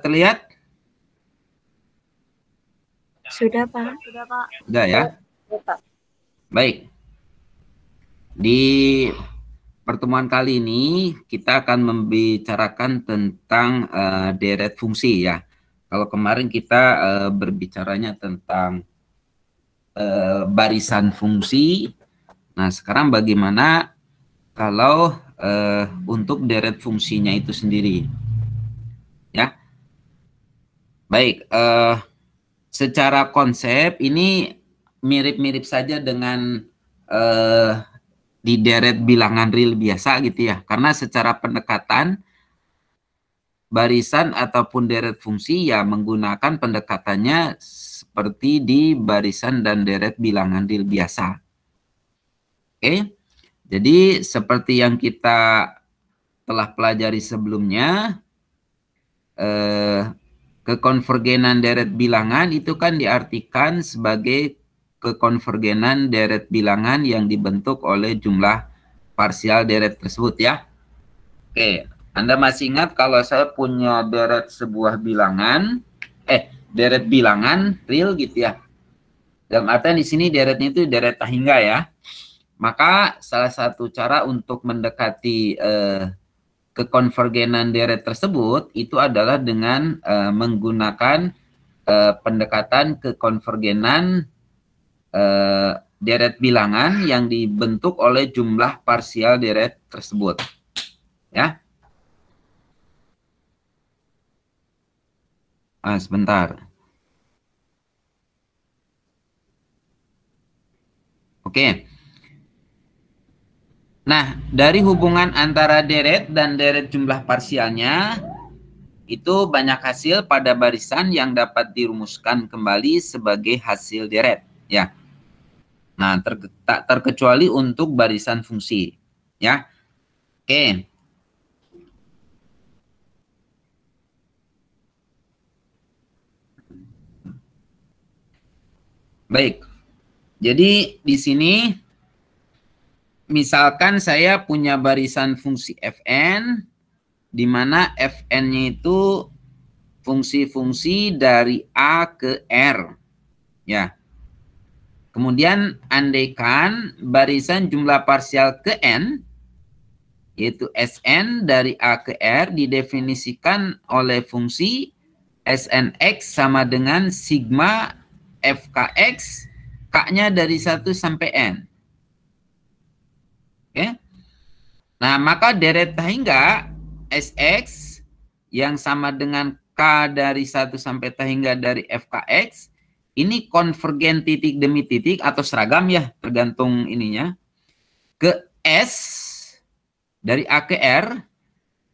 terlihat? Sudah, Pak. Sudah, Pak. Sudah ya? Sudah, Pak. Baik. Di pertemuan kali ini kita akan membicarakan tentang deret fungsi ya. Kalau kemarin kita berbicaranya tentang barisan fungsi. Nah, sekarang bagaimana kalau untuk deret fungsinya itu sendiri? Ya. Baik, secara konsep ini mirip-mirip saja dengan di deret bilangan real biasa gitu ya. Karena secara pendekatan barisan ataupun deret fungsi ya menggunakan pendekatannya seperti di barisan dan deret bilangan real biasa. Oke. Jadi seperti yang kita telah pelajari sebelumnya, kekonvergenan deret bilangan itu kan diartikan sebagai kekonvergenan deret bilangan yang dibentuk oleh jumlah parsial deret tersebut ya. Oke, Anda masih ingat kalau saya punya deret sebuah bilangan, deret bilangan real gitu ya. Dalam artian di sini deretnya itu deret tak hingga ya. Maka salah satu cara untuk mendekati kekonvergenan deret tersebut itu adalah dengan menggunakan pendekatan kekonvergenan deret bilangan yang dibentuk oleh jumlah parsial deret tersebut. Ya. Sebentar. Oke. Nah, dari hubungan antara deret dan deret jumlah parsialnya, itu banyak hasil pada barisan yang dapat dirumuskan kembali sebagai hasil deret. Ya. Nah, tak terkecuali untuk barisan fungsi. Ya. Oke. Baik. Jadi di sini misalkan saya punya barisan fungsi Fn, di mana Fn-nya itu fungsi-fungsi dari A ke R. Ya. Kemudian andaikan barisan jumlah parsial ke N, yaitu Sn dari A ke R didefinisikan oleh fungsi Snx sama dengan sigma Fkx, K-nya dari 1 sampai N. Oke. Nah, maka deret hingga Sx yang sama dengan K dari 1 sampai hingga dari Fkx ini konvergen titik demi titik atau seragam ya, tergantung ininya, ke S dari A ke R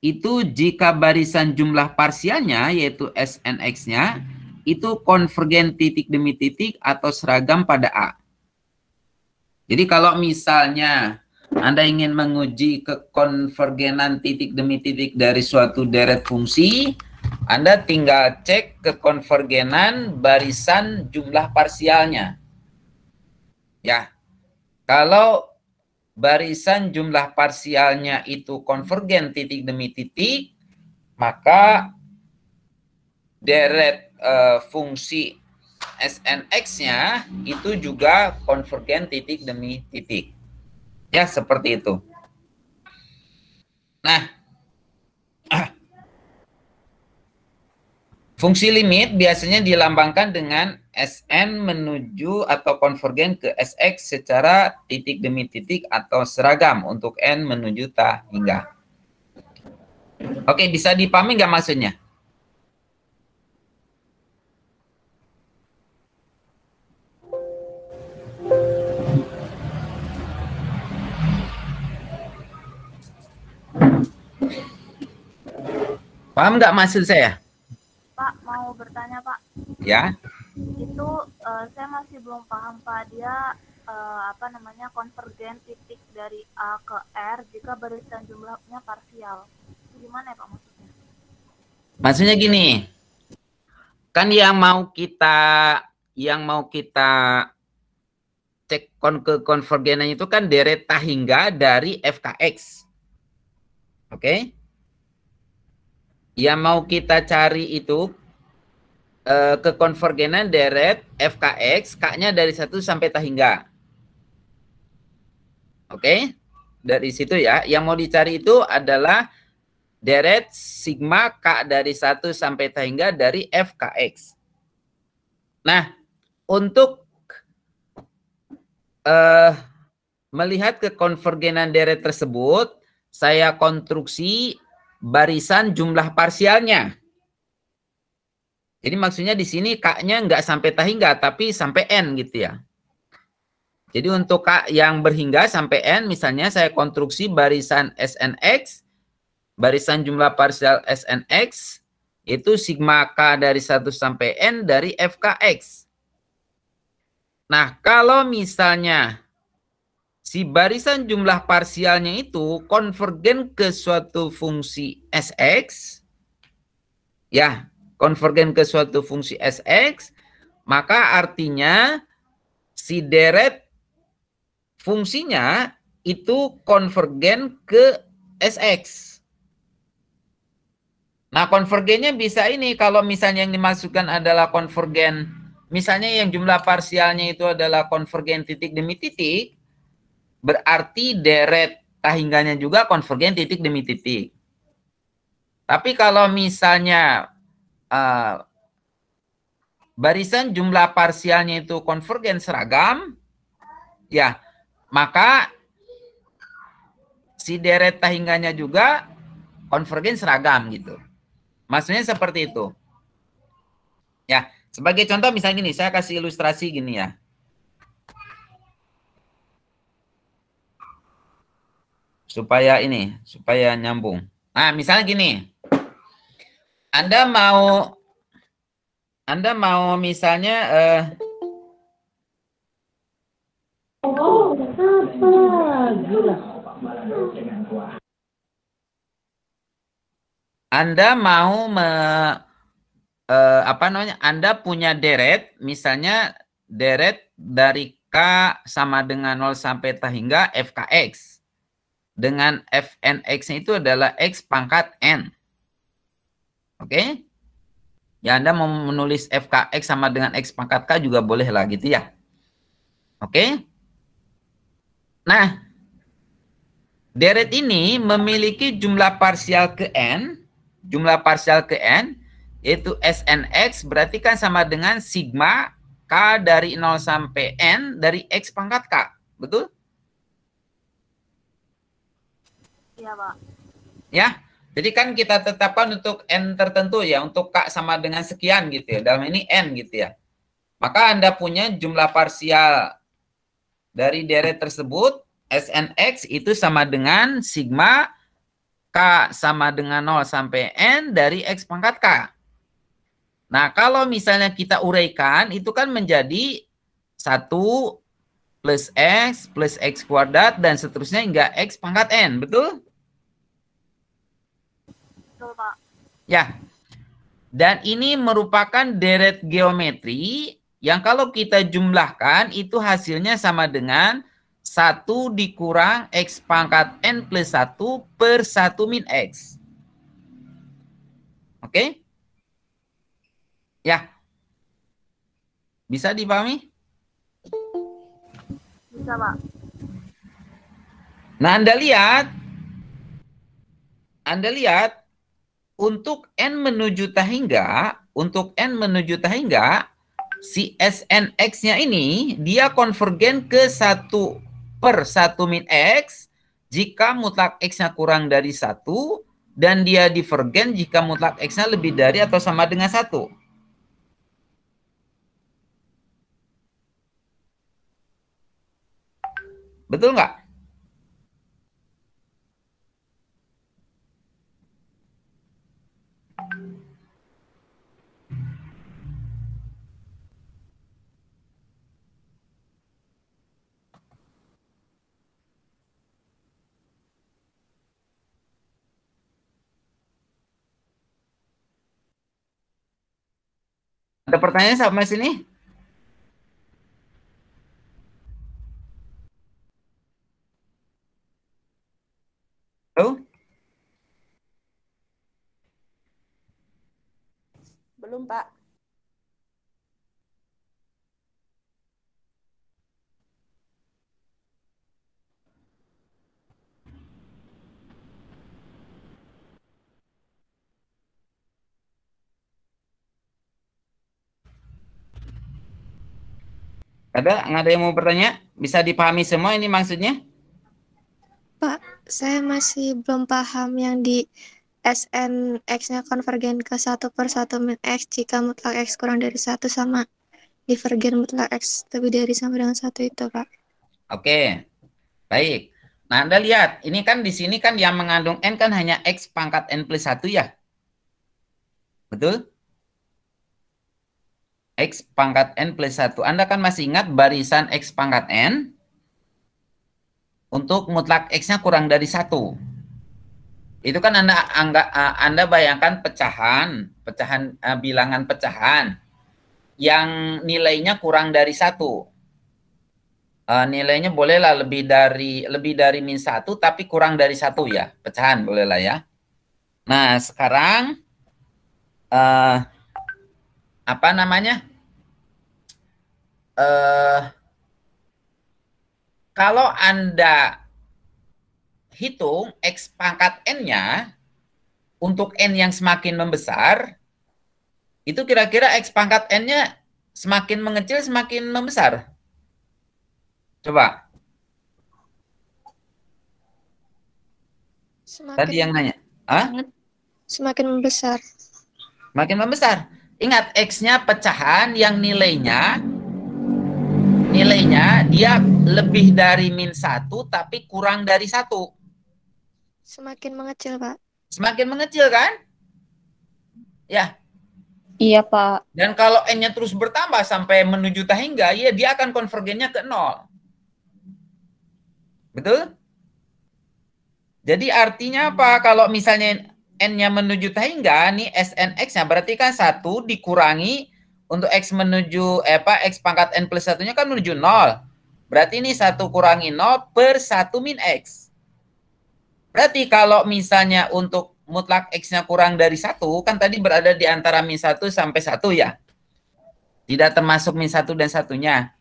itu jika barisan jumlah parsialnya yaitu Snx-nya itu konvergen titik demi titik atau seragam pada A. Jadi kalau misalnya Anda ingin menguji kekonvergenan titik demi titik dari suatu deret fungsi, Anda tinggal cek kekonvergenan barisan jumlah parsialnya. Ya, kalau barisan jumlah parsialnya itu konvergen titik demi titik, maka deret fungsi Snx-nya itu juga konvergen titik demi titik. Ya, seperti itu. Nah, fungsi limit biasanya dilambangkan dengan Sn menuju atau konvergen ke Sx secara titik demi titik atau seragam untuk N menuju ta hingga. Oke, bisa dipahami nggak maksudnya? Paham nggak maksud saya? Pak, mau bertanya, Pak. Ya. Itu saya masih belum paham, Pak. Dia konvergen titik dari A ke R jika barisan jumlahnya parsial. Gimana ya, Pak, maksudnya? Maksudnya gini, kan yang mau kita cek kekonvergenannya itu kan deret hingga dari Fkx. Oke? Yang mau kita cari itu kekonvergenan deret FKX, K-nya dari 1 sampai tak hingga. Oke? Dari situ ya, yang mau dicari itu adalah deret sigma K dari 1 sampai tak hingga dari FKX. Nah, untuk melihat kekonvergenan deret tersebut, saya konstruksi barisan jumlah parsialnya. Jadi maksudnya di sini K-nya nggak sampai tak hingga, tapi sampai N gitu ya. Jadi untuk K yang berhingga sampai N, misalnya saya konstruksi barisan SNX, barisan jumlah parsial SNX, itu sigma K dari 1 sampai N dari FKX. Nah, kalau misalnya si barisan jumlah parsialnya itu konvergen ke suatu fungsi Sx, ya, konvergen ke suatu fungsi Sx, maka artinya si deret fungsinya itu konvergen ke Sx. Nah, konvergennya bisa ini kalau misalnya yang dimasukkan adalah konvergen, misalnya yang jumlah parsialnya itu adalah konvergen titik demi titik, berarti deret tahingganya juga konvergen titik demi titik. Tapi kalau misalnya barisan jumlah parsialnya itu konvergen seragam, ya, maka si deret tahingganya juga konvergen seragam gitu. Maksudnya seperti itu. Ya, sebagai contoh misalnya gini, saya kasih ilustrasi gini ya. Supaya nyambung. Nah, misalnya gini. Anda mau misalnya Anda mau Anda punya deret, misalnya deret dari K sama dengan 0 sampai tak hingga FKX. Dengan FNX-nya itu adalah X pangkat N. Oke? Ya, Anda mau menulis FKX sama dengan X pangkat K juga boleh lah gitu ya. Oke? Nah, deret ini memiliki jumlah parsial ke N, yaitu SNX berarti kan sama dengan sigma K dari 0 sampai N dari X pangkat K. Betul? Iya, Pak. Ya, jadi kan kita tetapkan untuk N tertentu ya, untuk K sama dengan sekian gitu ya, dalam ini N gitu ya. Maka Anda punya jumlah parsial dari deret tersebut, SNX itu sama dengan sigma K sama dengan 0 sampai N dari X pangkat K. Nah, kalau misalnya kita uraikan, itu kan menjadi 1 plus X kuadrat dan seterusnya hingga X pangkat N, betul? Betul, Pak. Ya, dan ini merupakan deret geometri yang kalau kita jumlahkan itu hasilnya sama dengan 1 dikurang X pangkat N plus 1 per 1 min X. Oke? Ya. Bisa dipahami? Bisa, Pak. Nah, Anda lihat untuk N menuju tahingga, si SNX-nya ini dia konvergen ke 1 per 1 min X jika mutlak X-nya kurang dari 1 dan dia divergen jika mutlak X-nya lebih dari atau sama dengan 1. Betul nggak? Ada pertanyaan sampai sini? Halo? Belum, Pak. Nggak ada yang mau bertanya? Bisa dipahami semua ini maksudnya? Pak, saya masih belum paham yang di Sn X-nya konvergen ke 1/1 min X jika mutlak X kurang dari 1 sama divergen mutlak X lebih dari sama dengan 1 itu, Pak. Oke, baik. Nah, Anda lihat, ini kan di sini kan yang mengandung N kan hanya X pangkat N plus 1 ya? Betul? X pangkat N plus 1. Anda kan masih ingat barisan X pangkat N untuk mutlak X-nya kurang dari 1. Itu kan Anda bayangkan pecahan bilangan pecahan yang nilainya kurang dari 1. Nilainya bolehlah lebih dari min 1 tapi kurang dari 1 ya, pecahan bolehlah ya. Nah, sekarang apa namanya? Kalau Anda hitung X pangkat N-nya untuk N yang semakin membesar, itu kira-kira X pangkat N-nya semakin mengecil, semakin membesar. Coba. Tadi yang nanya. Semakin membesar. Semakin membesar. Ingat, X-nya pecahan yang nilainya dia lebih dari min 1 tapi kurang dari 1. Semakin mengecil, Pak. Semakin mengecil kan? Ya. Iya, Pak. Dan kalau N-nya terus bertambah sampai menuju tahingga, ya dia akan konvergennya ke 0. Betul? Jadi artinya apa? Kalau misalnya N-nya menuju tahingga, nih SNX-nya berarti kan 1 dikurangi untuk X menuju, X pangkat N plus 1-nya kan menuju 0. Berarti ini 1 kurangi 0 per 1 min X. Berarti kalau misalnya untuk mutlak X-nya kurang dari 1, kan tadi berada di antara min 1 sampai 1 ya. Tidak termasuk min 1 dan 1-nya.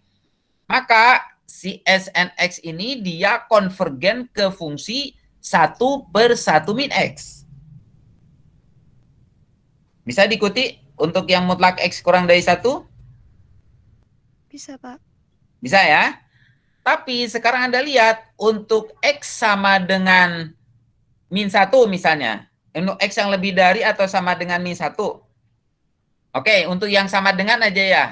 Maka si SNX ini dia konvergen ke fungsi 1 per 1 min X. Bisa diikuti untuk yang mutlak X kurang dari 1? Bisa, Pak. Bisa ya? Tapi sekarang Anda lihat, untuk X sama dengan min 1 misalnya. Untuk X yang lebih dari atau sama dengan min 1. Oke, untuk yang sama dengan aja ya.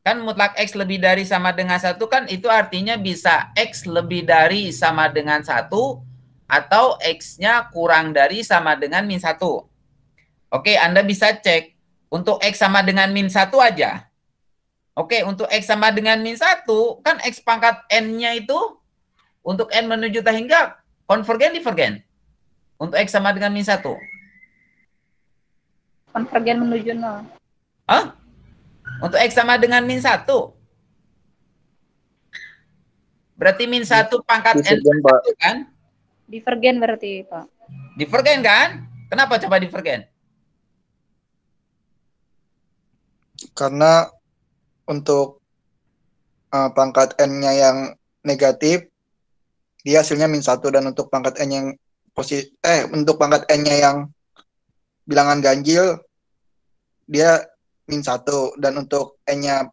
Kan mutlak X lebih dari sama dengan 1 kan itu artinya bisa X lebih dari sama dengan 1 atau X-nya kurang dari sama dengan min 1. Oke, Anda bisa cek untuk X sama dengan min 1 aja. Oke, untuk X sama dengan min 1, kan X pangkat N-nya itu untuk N menuju tahingga konvergen divergen. Untuk X sama dengan min 1. Konvergen menuju 0. Hah? Untuk X sama dengan min 1. Berarti min 1 pangkat N plus 1 kan? Divergen berarti, Pak. Divergen kan? Kenapa coba divergen? Karena untuk pangkat N-nya yang negatif, dia hasilnya min 1, dan untuk pangkat N yang untuk pangkat N-nya yang bilangan ganjil, dia min 1, dan untuk N-nya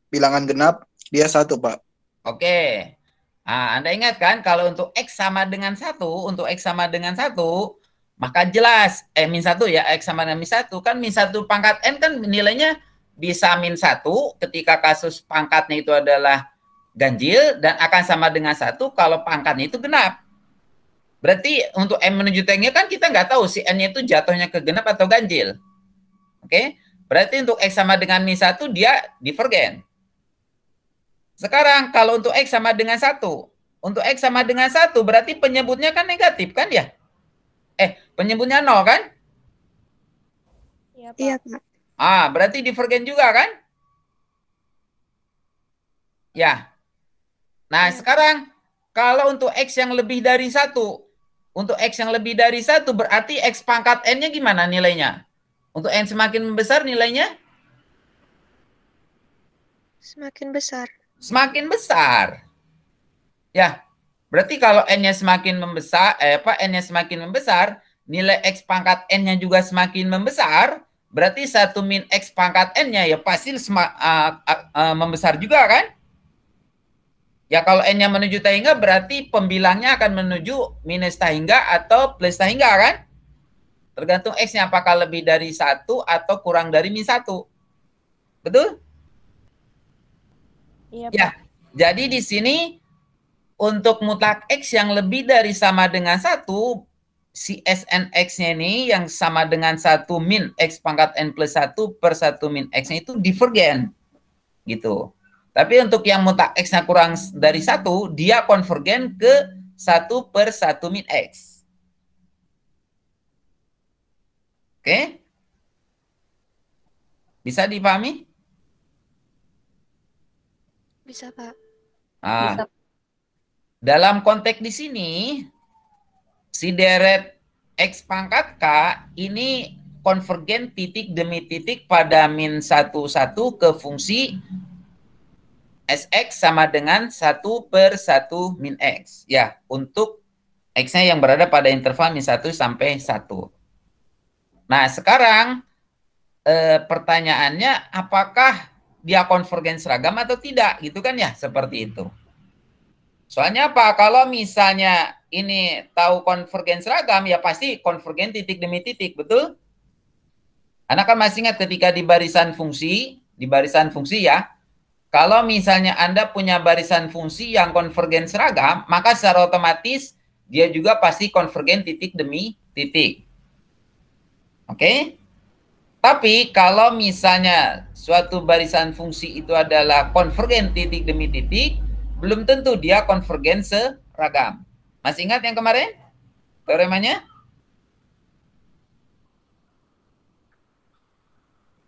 bilangan genap, dia 1, Pak. Oke. Nah, Anda ingat kan, kalau untuk X sama dengan 1, maka jelas, min 1 ya, X sama dengan min 1, kan min 1 pangkat N kan nilainya bisa min 1 ketika kasus pangkatnya itu adalah ganjil, dan akan sama dengan 1 kalau pangkatnya itu genap. Berarti untuk M menuju T-nya kan kita nggak tahu si N-nya itu jatuhnya ke genap atau ganjil. Oke? Berarti untuk X sama dengan min 1 dia divergen. Sekarang kalau untuk X sama dengan 1, untuk X sama dengan 1 berarti penyebutnya kan negatif kan ya? Penyebutnya 0 kan? Iya, Pak. Berarti divergen juga kan? Ya. Nah, sekarang kalau untuk X yang lebih dari 1, untuk X yang lebih dari 1 berarti X pangkat N-nya gimana nilainya? Untuk n semakin membesar nilainya? Semakin besar. Semakin besar. Ya, berarti kalau n-nya semakin membesar, n-nya semakin membesar, nilai x pangkat n-nya juga semakin membesar, berarti 1 min x pangkat n-nya ya pasti membesar juga kan? Ya kalau n-nya menuju tahingga berarti pembilangnya akan menuju minus tahingga atau plus tahingga kan? Tergantung x-nya apakah lebih dari 1 atau kurang dari min 1. Betul? Iya, Ya, Pak. jadi di sini untuk mutlak x yang lebih dari sama dengan 1, si SNX-nya ini yang sama dengan 1 min x pangkat n plus 1 per 1 min x-nya itu divergen. Gitu. Tapi untuk yang mutlak x-nya kurang dari 1, dia konvergen ke 1 per 1 min x. Oke? Bisa dipahami? Bisa, Pak. Nah, dalam konteks di sini, si deret x pangkat k ini konvergen titik demi titik pada min 1, 1 ke fungsi sx sama dengan 1 per 1 min x. Ya, untuk x-nya yang berada pada interval min 1 sampai 1. Nah, sekarang pertanyaannya apakah dia konvergen seragam atau tidak, gitu kan ya, seperti itu. Soalnya apa? Kalau misalnya ini tahu konvergen seragam, ya pasti konvergen titik demi titik, betul? Anda kan masih ingat ketika di barisan fungsi ya, kalau misalnya Anda punya barisan fungsi yang konvergen seragam, maka secara otomatis dia juga pasti konvergen titik demi titik. Oke? Tapi kalau misalnya suatu barisan fungsi itu adalah konvergen titik demi titik, belum tentu dia konvergen seragam. Masih ingat yang kemarin? Teoremanya?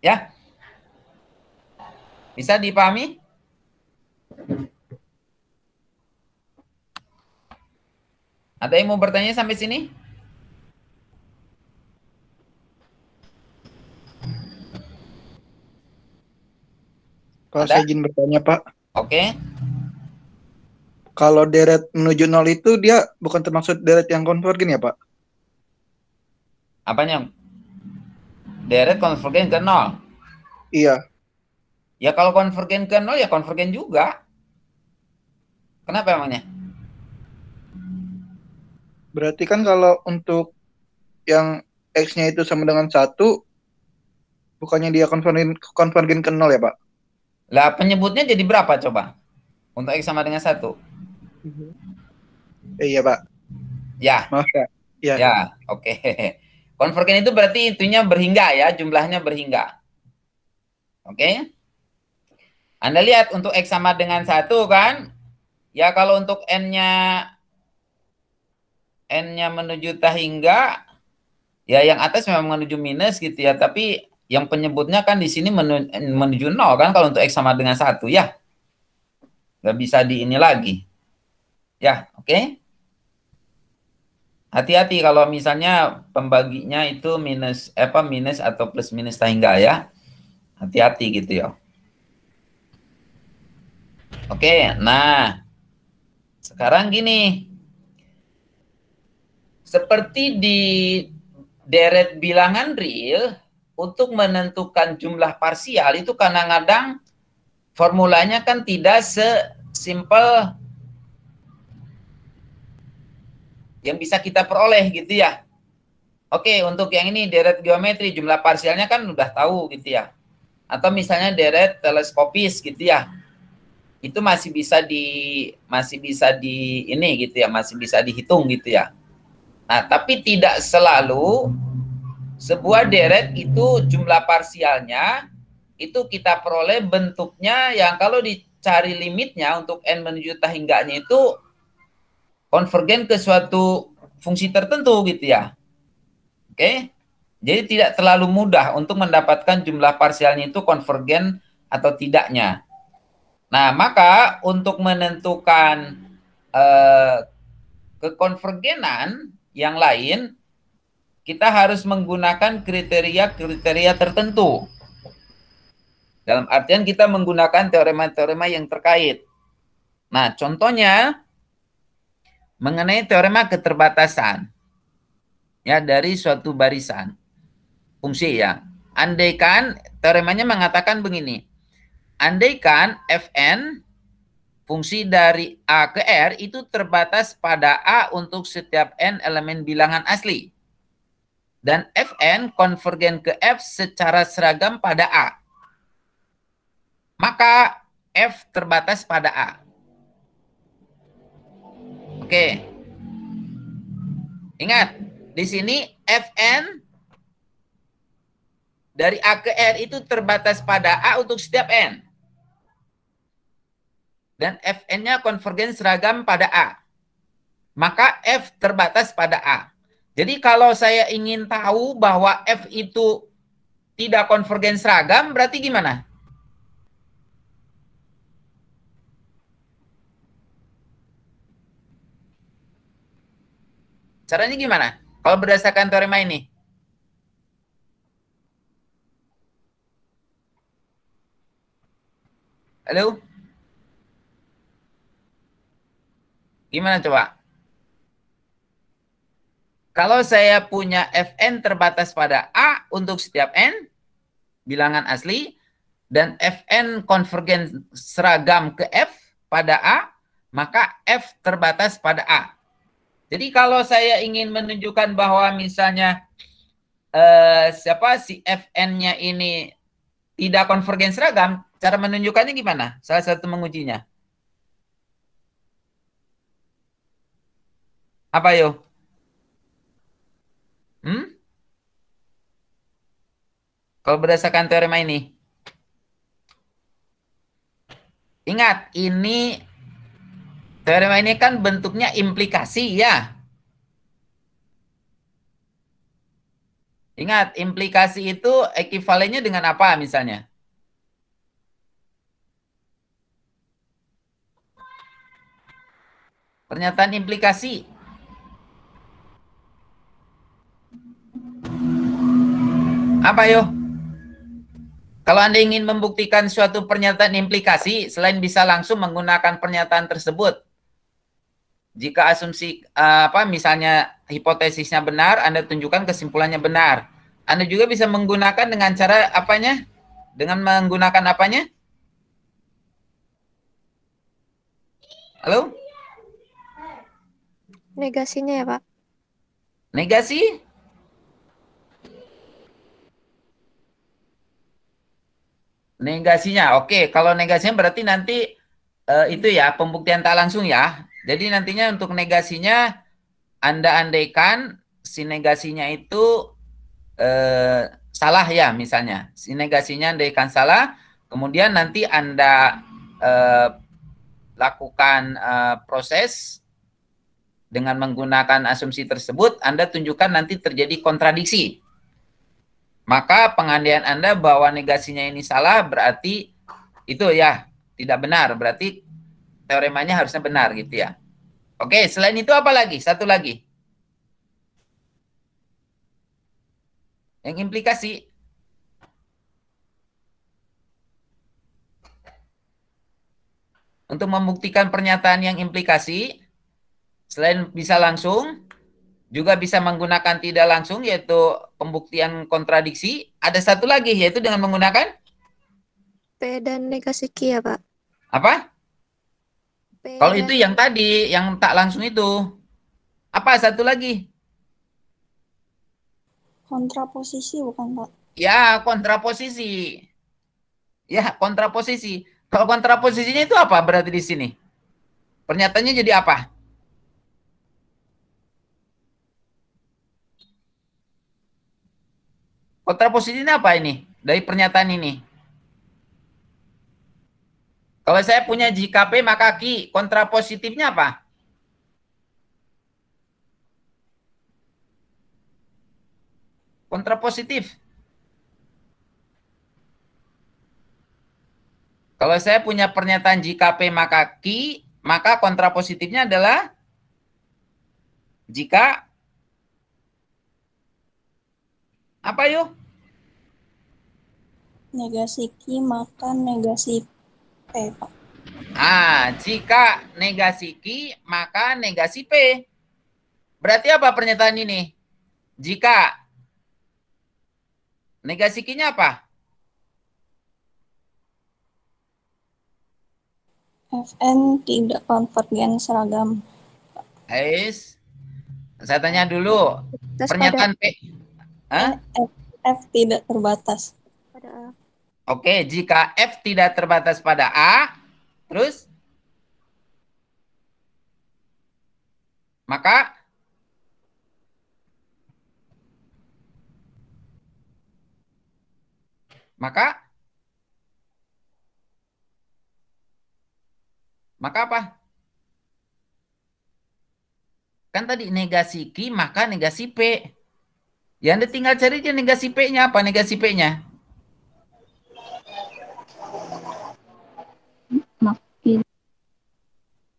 Ya? Bisa dipahami? Ada yang mau bertanya sampai sini? Kalau Ada? saya izin bertanya, Pak. Oke. Kalau deret menuju 0 itu dia bukan termasuk deret yang konvergen ya, Pak? Apanya? Deret konvergen ke 0. Iya. Ya kalau konvergen ke 0 ya konvergen juga. Kenapa emangnya? Berarti kan kalau untuk yang X-nya itu sama dengan 1, bukannya dia konvergen ke 0 ya, Pak? Lah penyebutnya jadi berapa coba? Untuk X sama dengan 1. Iya, Pak. Ya. Maaf, Pak. Ya. Ya, oke. Konvergen itu berarti intinya berhingga ya, jumlahnya berhingga. Oke. Anda lihat untuk X sama dengan 1 kan? Ya kalau untuk N-nya menuju tahingga, ya yang atas memang menuju minus gitu ya, tapi yang penyebutnya kan di sini menuju 0 kan kalau untuk X sama dengan 1 ya. Nggak bisa di ini lagi. Ya, oke. Hati-hati kalau misalnya pembaginya itu minus atau plus minus tahingga ya. Hati-hati gitu ya. Oke, nah sekarang gini. Seperti di deret bilangan real, untuk menentukan jumlah parsial itu kadang-kadang formulanya kan tidak sesimpel yang bisa kita peroleh gitu ya. Oke, untuk yang ini deret geometri jumlah parsialnya kan udah tahu gitu ya. Atau misalnya deret teleskopis gitu ya. Itu masih bisa ini gitu ya, masih bisa dihitung gitu ya. Nah, tapi tidak selalu sebuah deret itu jumlah parsialnya itu kita peroleh bentuknya yang kalau dicari limitnya untuk n menuju tahingganya itu konvergen ke suatu fungsi tertentu gitu ya. Oke. Jadi tidak terlalu mudah untuk mendapatkan jumlah parsialnya itu konvergen atau tidaknya. Nah, maka untuk menentukan kekonvergenan yang lain kita harus menggunakan kriteria-kriteria tertentu. Dalam artian kita menggunakan teorema-teorema yang terkait. Nah, contohnya mengenai teorema keterbatasan ya dari suatu barisan fungsi ya. Andaikan teoremanya mengatakan begini. Andaikan Fn fungsi dari A ke R itu terbatas pada A untuk setiap n elemen bilangan asli. Dan Fn konvergen ke F secara seragam pada A. Maka F terbatas pada A. Oke. Ingat, di sini Fn dari A ke R itu terbatas pada A untuk setiap n. Dan Fn-nya konvergen seragam pada A. Maka F terbatas pada A. Jadi kalau saya ingin tahu bahwa F itu tidak konvergen seragam, berarti gimana? Caranya gimana? Kalau berdasarkan teorema ini. Halo? Gimana coba? Kalau saya punya Fn terbatas pada A untuk setiap n, bilangan asli, dan Fn konvergen seragam ke F pada A, maka F terbatas pada A. Jadi kalau saya ingin menunjukkan bahwa misalnya si Fn-nya ini tidak konvergen seragam, cara menunjukkannya gimana? Salah satu mengujinya. Apa yo? Kalau berdasarkan teorema ini. Ingat, ini teorema ini kan bentuknya implikasi ya. Ingat, implikasi itu ekivalennya dengan apa misalnya? Pernyataan implikasi. Apa yo? Kalau Anda ingin membuktikan suatu pernyataan implikasi, selain bisa langsung menggunakan pernyataan tersebut, jika asumsi misalnya hipotesisnya benar, Anda tunjukkan kesimpulannya benar. Anda juga bisa menggunakan dengan cara apanya? Dengan menggunakan apanya? Halo? Negasinya ya, Pak. Negasi? Negasinya, oke. Kalau negasinya berarti nanti itu ya pembuktian tak langsung ya. Jadi nantinya untuk negasinya Anda andaikan si negasinya itu salah ya misalnya. Si negasinya andaikan salah, kemudian nanti Anda lakukan proses dengan menggunakan asumsi tersebut, Anda tunjukkan nanti terjadi kontradiksi. Maka pengandaian Anda bahwa negasinya ini salah berarti itu ya tidak benar. Berarti teoremanya harusnya benar gitu ya. Oke, selain itu apa lagi? Satu lagi. Yang implikasi. Untuk membuktikan pernyataan yang implikasi, selain bisa langsung, juga bisa menggunakan tidak langsung, yaitu pembuktian kontradiksi. Ada satu lagi, yaitu dengan menggunakan P dan negasi Q ya, Pak. apa? P Kalau dan... itu yang tadi, yang tak langsung itu. Apa satu lagi? Kontraposisi bukan, Pak? Ya, kontraposisi. Ya, kontraposisi. Kalau kontraposisinya itu apa berarti di sini? Pernyataannya jadi apa? Kontraposisinya apa ini? Dari pernyataan ini. Kalau saya punya jika P maka Q, kontrapositifnya apa? Kontrapositif. Kalau saya punya pernyataan jika P maka Q, maka kontrapositifnya adalah jika Apa yuk? Negasi Q maka negasi P, Pak. Jika negasi Q, maka negasi P. Berarti apa pernyataan ini? Jika negasi Q-nya apa? Fn tidak konvergen seragam. Saya tanya dulu. Terus Pernyataan P. F tidak terbatas. pada A. Oke, jika F tidak terbatas pada A, terus maka apa? Kan tadi negasi Q maka negasi P. Ya Anda tinggal cari aja negasi P-nya apa, negasi P-nya.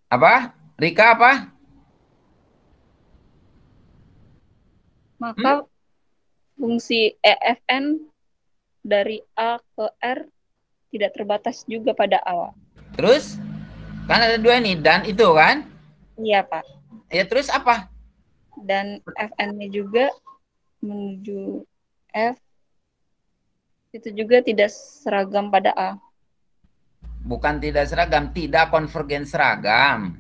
Apa? Rika apa? Maka fungsi EFN dari A ke R tidak terbatas juga pada A. Terus? Kan ada dua nih, dan itu kan? Iya, Pak. Ya terus apa? Dan FN-nya juga menuju F itu juga tidak seragam pada A. Bukan tidak seragam, tidak konvergen seragam.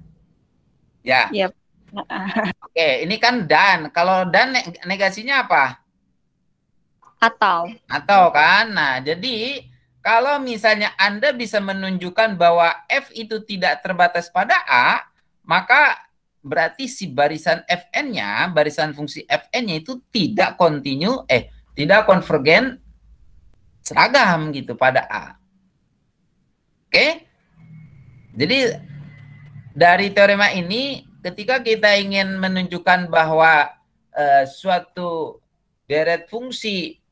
Ya. Iya. Oke, ini kan dan. Kalau dan negasinya apa? Atau kan. Nah, jadi kalau misalnya Anda bisa menunjukkan bahwa F itu tidak terbatas pada A, maka berarti si barisan Fn-nya, barisan fungsi Fn-nya itu tidak tidak konvergen seragam gitu pada A. Oke? Jadi dari teorema ini ketika kita ingin menunjukkan bahwa suatu deret fungsi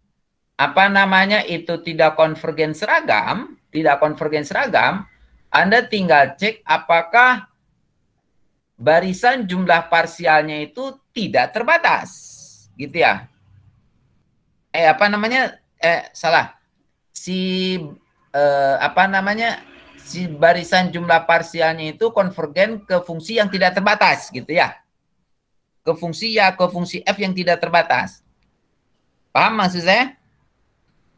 itu tidak konvergen seragam, Anda tinggal cek apakah barisan jumlah parsialnya itu tidak terbatas. Gitu ya. Si barisan jumlah parsialnya itu konvergen ke fungsi yang tidak terbatas gitu ya. Ke fungsi F yang tidak terbatas. Paham maksud saya?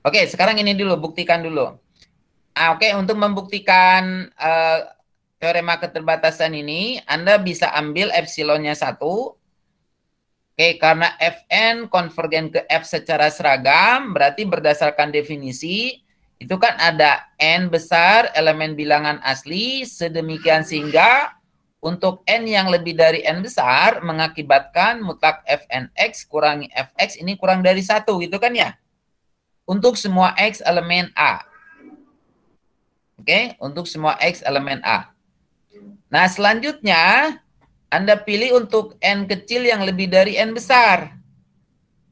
Oke, sekarang ini dulu, buktikan dulu. Oke, untuk membuktikan teorema keterbatasan ini, Anda bisa ambil epsilonnya 1. Oke, karena Fn konvergen ke F secara seragam, berarti berdasarkan definisi, itu kan ada N besar elemen bilangan asli, sedemikian sehingga untuk N yang lebih dari N besar mengakibatkan mutlak Fnx kurangi Fx ini kurang dari 1, gitu kan ya? Untuk semua X elemen A. Oke, untuk semua X elemen A. Nah, selanjutnya Anda pilih untuk N kecil yang lebih dari N besar.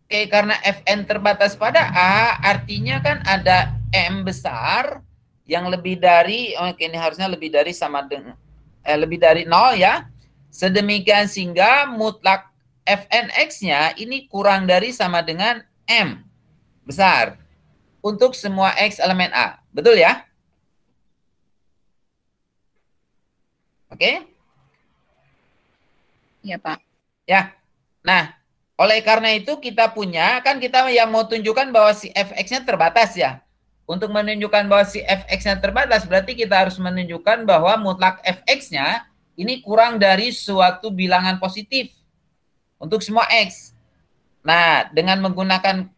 Oke, karena Fn terbatas pada A, artinya kan ada M besar yang lebih dari, ini harusnya lebih dari sama dengan, lebih dari 0 ya. Sedemikian sehingga mutlak Fnx-nya ini kurang dari sama dengan M besar. Untuk semua X elemen A. Betul ya? Oke? Iya, Pak. Ya. Nah, oleh karena itu kita punya, kan kita yang mau tunjukkan bahwa si Fx-nya terbatas ya. Untuk menunjukkan bahwa si Fx-nya terbatas, berarti kita harus menunjukkan bahwa mutlak Fx-nya ini kurang dari suatu bilangan positif. Untuk semua X. Nah, dengan menggunakan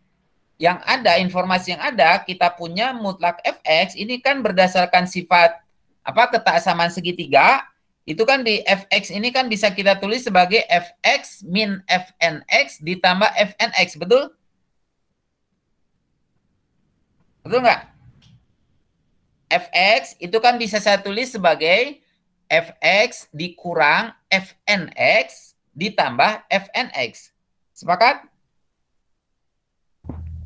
yang ada, informasi yang ada, kita punya mutlak Fx, ini kan berdasarkan sifat ketaksamaan segitiga, itu kan di Fx ini kan bisa kita tulis sebagai Fx min Fnx ditambah Fnx, betul? Betul nggak? Fx itu kan bisa saya tulis sebagai Fx dikurang Fnx ditambah Fnx. Sepakat?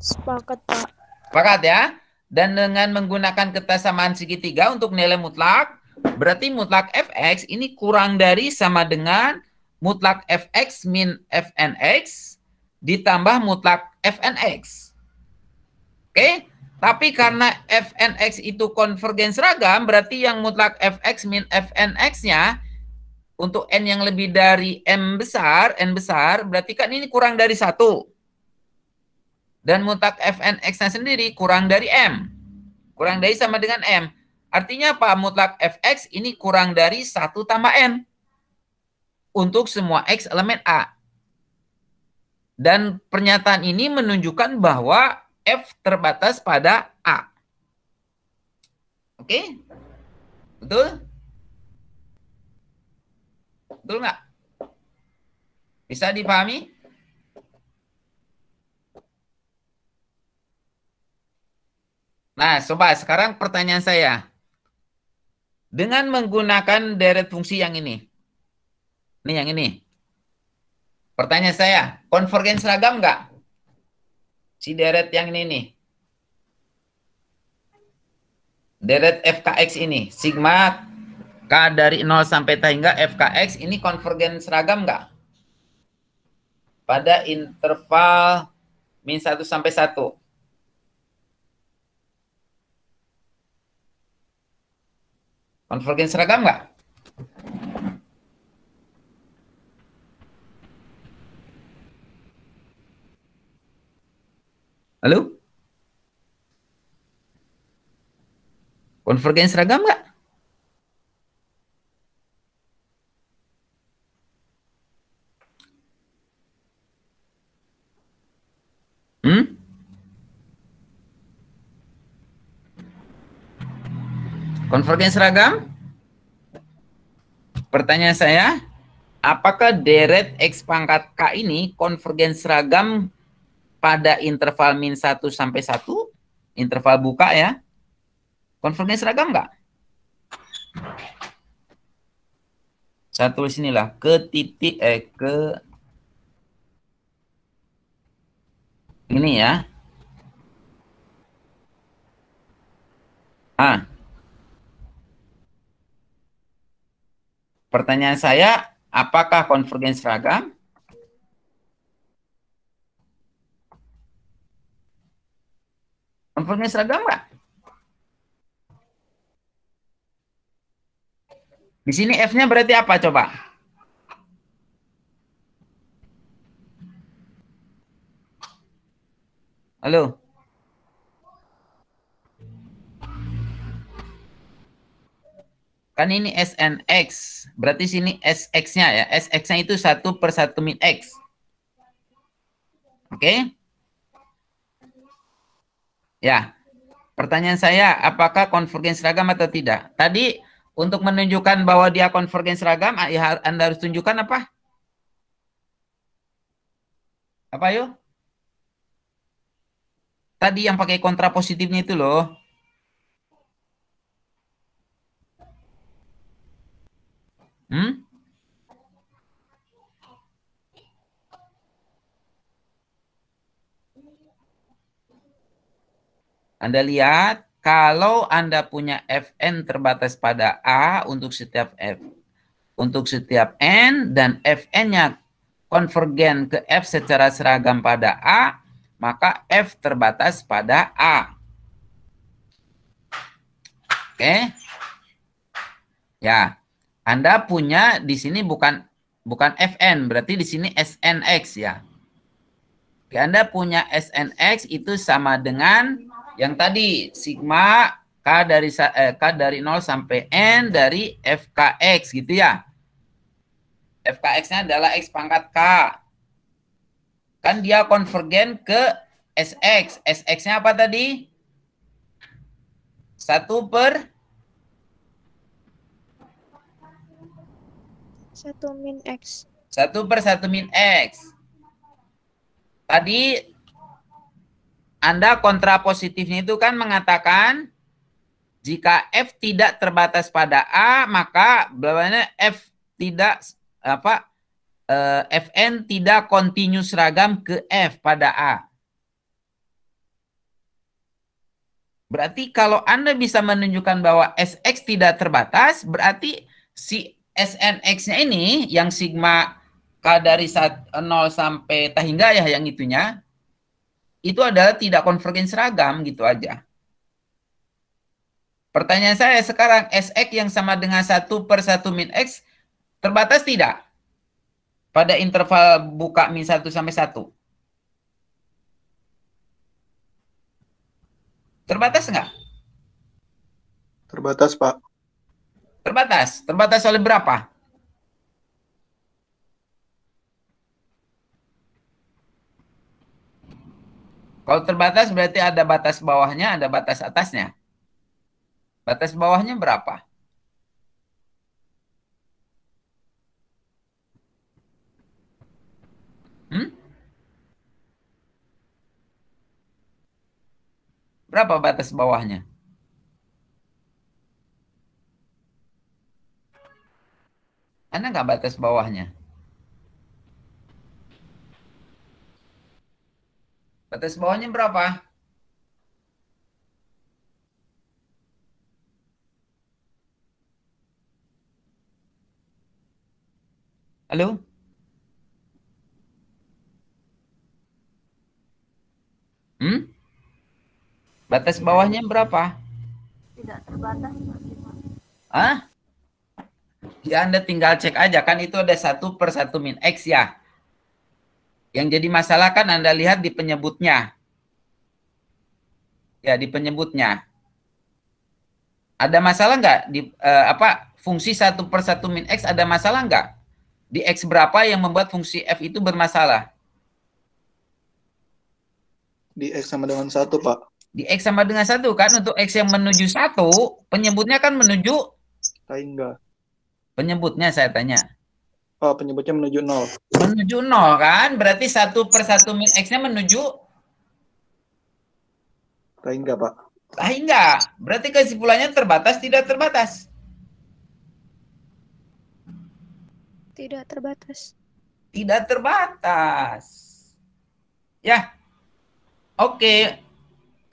Sepakat, Pak. Sepakat ya? Dan dengan menggunakan ketaksamaan segitiga untuk nilai mutlak, berarti mutlak Fx ini kurang dari sama dengan mutlak Fx min Fnx ditambah mutlak Fnx. Oke? Tapi karena fnx itu konvergen seragam, berarti yang mutlak fx min fnx-nya untuk n yang lebih dari n besar, berarti kan ini kurang dari 1. Dan mutlak fnx-nya sendiri kurang dari m. Kurang dari sama dengan m. Artinya apa? Mutlak fx ini kurang dari 1 tambah n. Untuk semua x elemen A. Dan pernyataan ini menunjukkan bahwa f terbatas pada A. Oke? Betul? Betul nggak? Bisa dipahami? Nah, coba sekarang pertanyaan saya. Dengan menggunakan deret fungsi yang ini. Ini yang ini. Pertanyaan saya, konvergen seragam nggak? Si deret yang ini nih. Deret fkx ini. Sigma k dari 0 sampai T hingga fkx ini konvergen seragam nggak? Pada interval min 1 sampai 1. Konvergen seragam nggak? Halo? Konvergen seragam nggak? Konvergen seragam? Pertanyaan saya, apakah deret X pangkat K ini konvergen seragam pada interval min 1 sampai 1? Interval buka ya. Konvergen seragam nggak? Saya tulis inilah, ke titik, ke ini ya. Pertanyaan saya, apakah konvergen seragam? Konvergen seragam nggak? Di sini F-nya berarti apa coba? Halo? Kan ini SNX, berarti sini SX-nya ya. SX-nya itu 1 per 1 min X. Oke? Ya, pertanyaan saya, apakah konvergen seragam atau tidak? Tadi, untuk menunjukkan bahwa dia konvergen seragam, Anda harus tunjukkan apa? Apa yuk? Tadi yang pakai kontrapositifnya itu loh. Anda lihat, kalau Anda punya Fn terbatas pada A untuk setiap F, untuk setiap N, dan Fn-nya konvergen ke F secara seragam pada A, maka F terbatas pada A. Oke? Ya, Anda punya di sini bukan Fn, berarti di sini SNX ya. Oke, Anda punya SNX itu sama dengan yang tadi sigma K dari 0 sampai N dari FKX gitu ya. FKX-nya adalah X pangkat K. Kan dia konvergen ke SX. SX-nya apa tadi? 1 per 1 min X. 1 per 1 min X. Tadi Anda kontrapositifnya itu kan mengatakan jika F tidak terbatas pada A, maka belakangnya F tidak Fn tidak kontinu seragam ke F pada A. Berarti kalau Anda bisa menunjukkan bahwa Sx tidak terbatas, berarti si SNX-nya ini yang sigma K dari 0 sampai T hingga ya yang itunya, itu adalah tidak konvergen seragam, gitu aja. Pertanyaan saya sekarang, Sx yang sama dengan 1/1 min X terbatas tidak? Pada interval buka min 1 sampai 1. Terbatas nggak? Terbatas, Pak. Terbatas. Terbatas oleh berapa? Kalau terbatas berarti ada batas bawahnya, ada batas atasnya. Batas bawahnya berapa? Berapa batas bawahnya? Ada nggak batas bawahnya? Batas bawahnya berapa? Halo? Batas bawahnya berapa? Tidak terbatas, Pak. Gimana? Hah? Ya Anda tinggal cek aja, kan itu ada 1/1 min X ya. Yang jadi masalah kan Anda lihat di penyebutnya. Ya, di penyebutnya. Ada masalah nggak di fungsi 1/1 min X ada masalah nggak? Di X berapa yang membuat fungsi F itu bermasalah? Di X sama dengan 1, Pak. Di X sama dengan 1 kan, untuk X yang menuju 1, penyebutnya kan menuju Tahingga. penyebutnya saya tanya. Oh, penyebutnya menuju 0. Menuju 0 kan, berarti 1/1 min X-nya menuju Tahingga, Pak. Tahingga. Berarti kesimpulannya terbatas, tidak terbatas? Tidak terbatas. Tidak terbatas. Ya. Oke.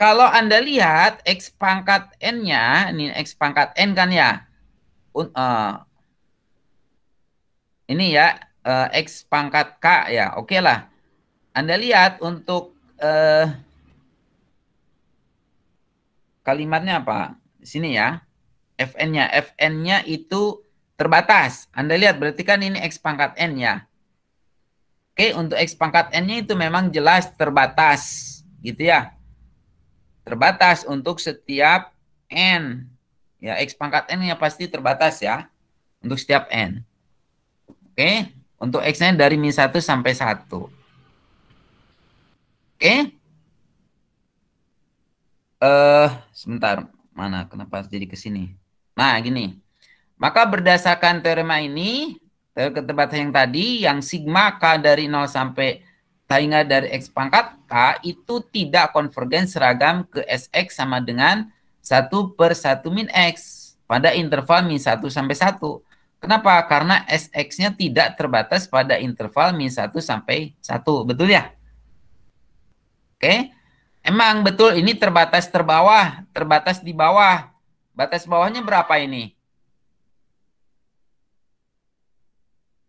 Kalau Anda lihat X pangkat N-nya, ini X pangkat N kan ya. Ini ya, X pangkat K ya. Oke lah. Anda lihat untuk kalimatnya apa? Di sini ya. Fn-nya. Fn-nya itu terbatas. Anda lihat berarti kan ini X pangkat N ya. Oke, untuk X pangkat N-nya itu memang jelas terbatas. Gitu ya. Terbatas untuk setiap N. Ya, X pangkat N-nya pasti terbatas ya. Untuk setiap N. Oke. Untuk X-nya dari min 1 sampai 1. Oke. Sebentar. Mana? Kenapa jadi ke sini? Nah, gini. Maka berdasarkan teorema ini, teori keterbatasan yang tadi, yang sigma K dari 0 sampai tahingga dari X pangkat K itu tidak konvergen seragam ke Sx sama dengan 1/1 min X pada interval min 1 sampai 1. Kenapa? Karena Sx-nya tidak terbatas pada interval min 1 sampai 1. Betul ya? Oke. Emang betul ini terbatas terbawah, terbatas di bawah. Batas bawahnya berapa ini?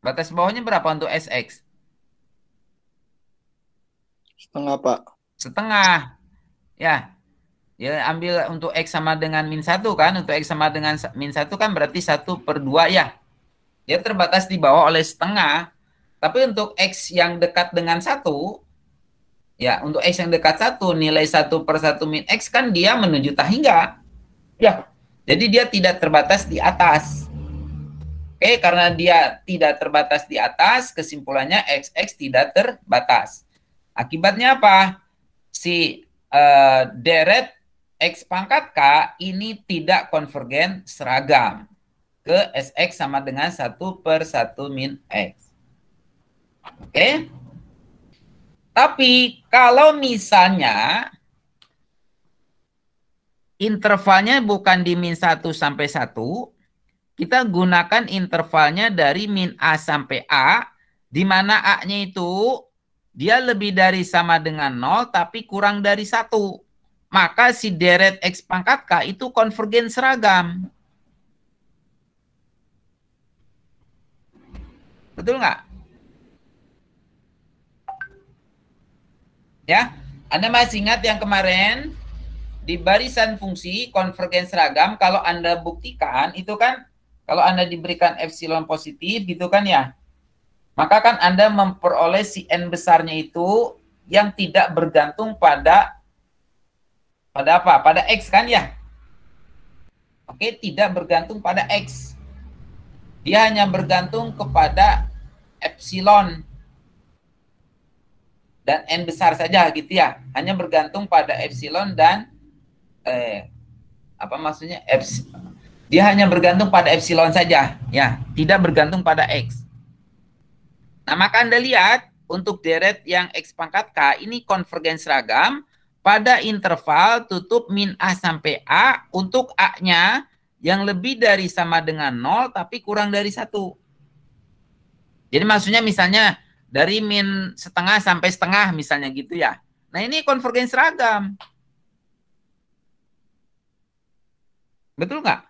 Batas bawahnya berapa untuk Sx? Setengah, Pak. Setengah. Ya. Ya, ambil untuk X sama dengan min 1 kan. Untuk X sama dengan min 1 kan berarti 1/2 ya. Dia terbatas di bawah oleh setengah. Tapi untuk X yang dekat dengan 1, ya untuk X yang dekat 1, nilai 1/1 min X kan dia menuju tahingga. Ya. Jadi dia tidak terbatas di atas. Oke, karena dia tidak terbatas di atas, kesimpulannya Xx tidak terbatas. Akibatnya apa? Si deret X pangkat K ini tidak konvergen seragam ke Sx sama dengan 1/1 min X. Oke? Tapi kalau misalnya intervalnya bukan di min 1 sampai 1, kita gunakan intervalnya dari min A sampai A, di mana A-nya itu dia lebih dari sama dengan 0, tapi kurang dari 1. Maka si deret X pangkat K itu konvergen seragam. Betul nggak? Ya, Anda masih ingat yang kemarin di barisan fungsi konvergen seragam, kalau Anda buktikan itu kan kalau Anda diberikan epsilon positif gitu kan ya, maka kan Anda memperoleh si n besarnya itu yang tidak bergantung pada apa? Pada x kan ya? Oke, tidak bergantung pada x. Dia hanya bergantung kepada epsilon dan n besar saja gitu ya. Hanya bergantung pada epsilon dan apa maksudnya dia hanya bergantung pada epsilon saja ya, tidak bergantung pada x. Nah, maka Anda lihat untuk deret yang x pangkat k ini konvergen seragam pada interval tutup min a sampai a untuk a-nya yang lebih dari sama dengan 0 tapi kurang dari 1. Jadi maksudnya misalnya dari min setengah sampai setengah misalnya gitu ya. Nah, ini konvergen seragam. Betul nggak?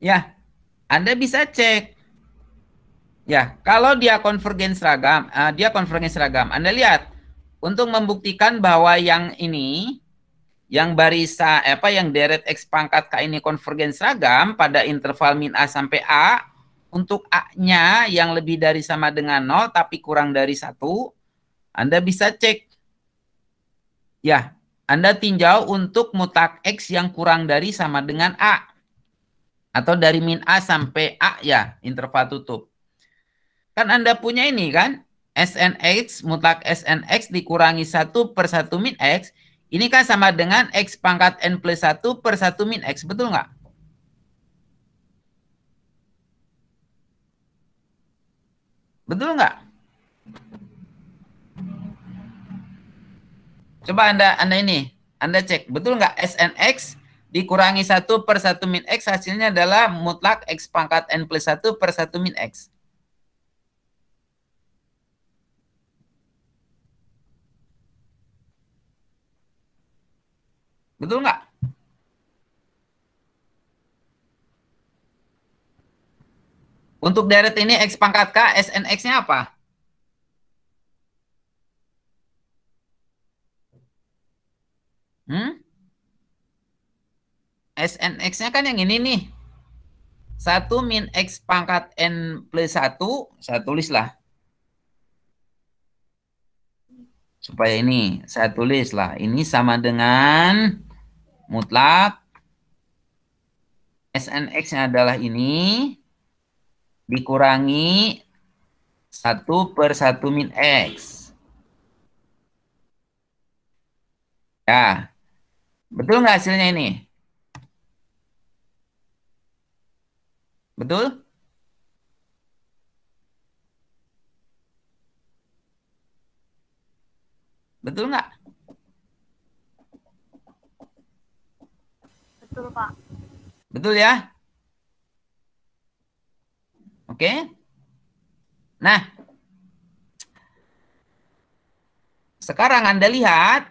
Ya, Anda bisa cek. Ya, kalau dia konvergen seragam, Anda lihat untuk membuktikan bahwa yang ini, yang barisan yang deret x pangkat k ini konvergen seragam pada interval min a sampai a untuk a-nya yang lebih dari sama dengan 0 tapi kurang dari 1, Anda bisa cek. Ya, Anda tinjau untuk mutlak X yang kurang dari sama dengan A. Atau dari min A sampai A ya, interval tutup. Kan Anda punya ini kan, SNX, mutlak SNX dikurangi 1 per 1 min X, ini kan sama dengan X pangkat N plus 1 per 1 min X, betul nggak? Betul nggak? Coba Anda cek, betul nggak SNX dikurangi 1 per 1 min X hasilnya adalah mutlak X pangkat N plus 1 per 1 min X. Betul nggak? Untuk deret ini X pangkat K, SNX-nya apa? SNX-nya kan yang ini nih. 1 min X pangkat N plus 1, saya tulislah. Supaya ini, saya tulislah. Ini sama dengan mutlak. SNX-nya adalah ini. Dikurangi 1 per 1 min X. Ya. Betul nggak hasilnya ini? Betul? Betul nggak? Betul, Pak. Betul ya? Oke. Nah, sekarang Anda lihat,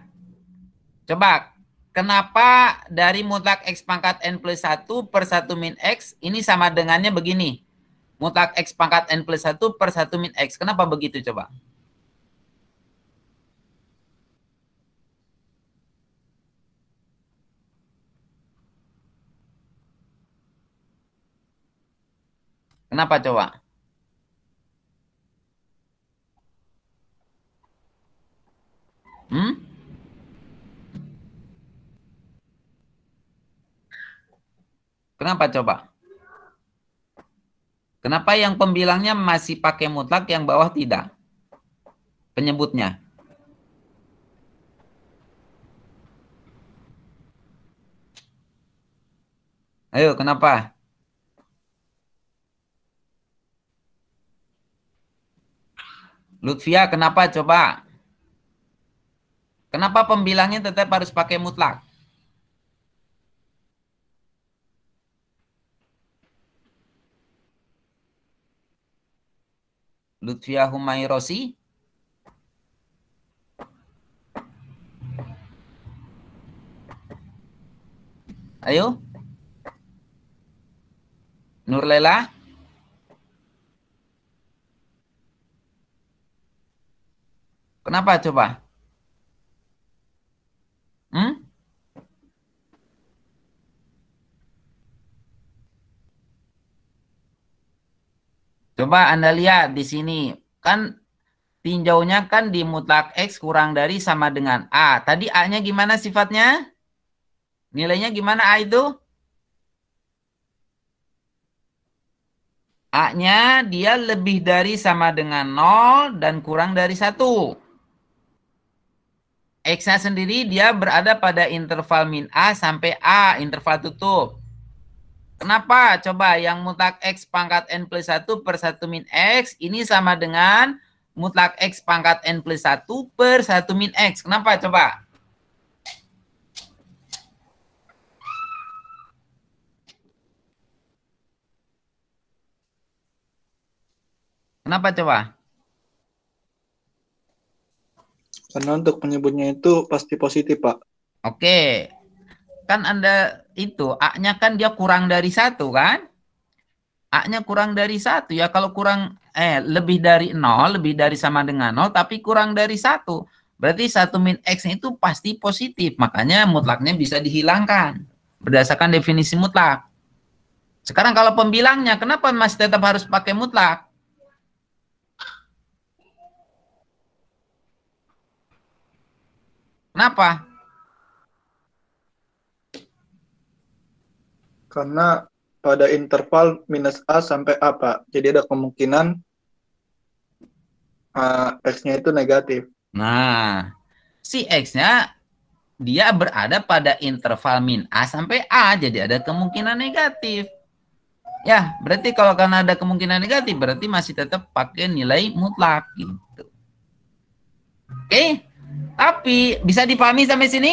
coba, kenapa dari mutlak X pangkat N plus 1 per 1 min X, ini sama dengannya begini. Mutlak X pangkat N plus 1 per 1 min X. Kenapa begitu coba? Kenapa coba? Kenapa coba? Kenapa yang pembilangnya masih pakai mutlak, yang bawah tidak? Penyebutnya. Ayo, kenapa? Lutfia, kenapa coba? Kenapa pembilangnya tetap harus pakai mutlak? Lutfia Humairosi. Ayo. Nurlela. Kenapa coba? Hmm? Coba Anda lihat di sini. Kan tinjaunya kan di mutlak X kurang dari sama dengan A. Tadi A-nya gimana sifatnya? Nilainya gimana A itu? A-nya dia lebih dari sama dengan 0 dan kurang dari 1. X-nya sendiri dia berada pada interval min A sampai A, interval tutup. Kenapa? Coba yang mutlak X pangkat N plus 1 per 1 min X, ini sama dengan mutlak X pangkat N plus 1 per 1 min X. Kenapa? Coba. Kenapa coba? Karena untuk penyebutnya itu pasti positif, Pak. Oke. Kan Anda itu, A-nya kan dia kurang dari 1 kan? A-nya kurang dari 1. Ya kalau kurang, lebih dari 0, lebih dari sama dengan 0, tapi kurang dari 1. Berarti 1 min X itu pasti positif. Makanya mutlaknya bisa dihilangkan. Berdasarkan definisi mutlak. Sekarang kalau pembilangnya, kenapa masih tetap harus pakai mutlak? Kenapa? Karena pada interval minus A sampai A, Pak. Jadi ada kemungkinan X-nya itu negatif. Nah, si X-nya dia berada pada interval min A sampai A. Jadi ada kemungkinan negatif. Ya, berarti kalau karena ada kemungkinan negatif, berarti masih tetap pakai nilai mutlak. Gitu. Oke, tapi bisa dipahami sampai sini?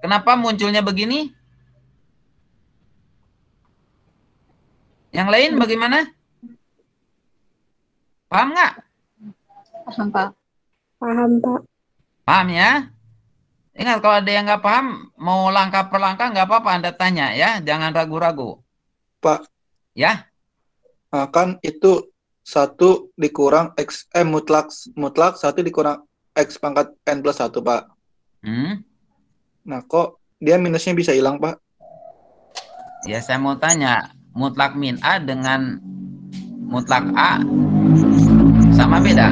Kenapa munculnya begini? Yang lain bagaimana? Paham nggak? Paham, Pak. Paham, Pak. Paham ya? Ingat kalau ada yang nggak paham, mau langkah per langkah nggak apa-apa Anda tanya ya, jangan ragu-ragu. Pak, Ya, kan itu 1 dikurang X, mutlak 1 dikurang X pangkat N plus 1, Pak. Nah, kok dia minusnya bisa hilang, Pak? ya saya mau tanya, mutlak min A dengan mutlak A sama beda?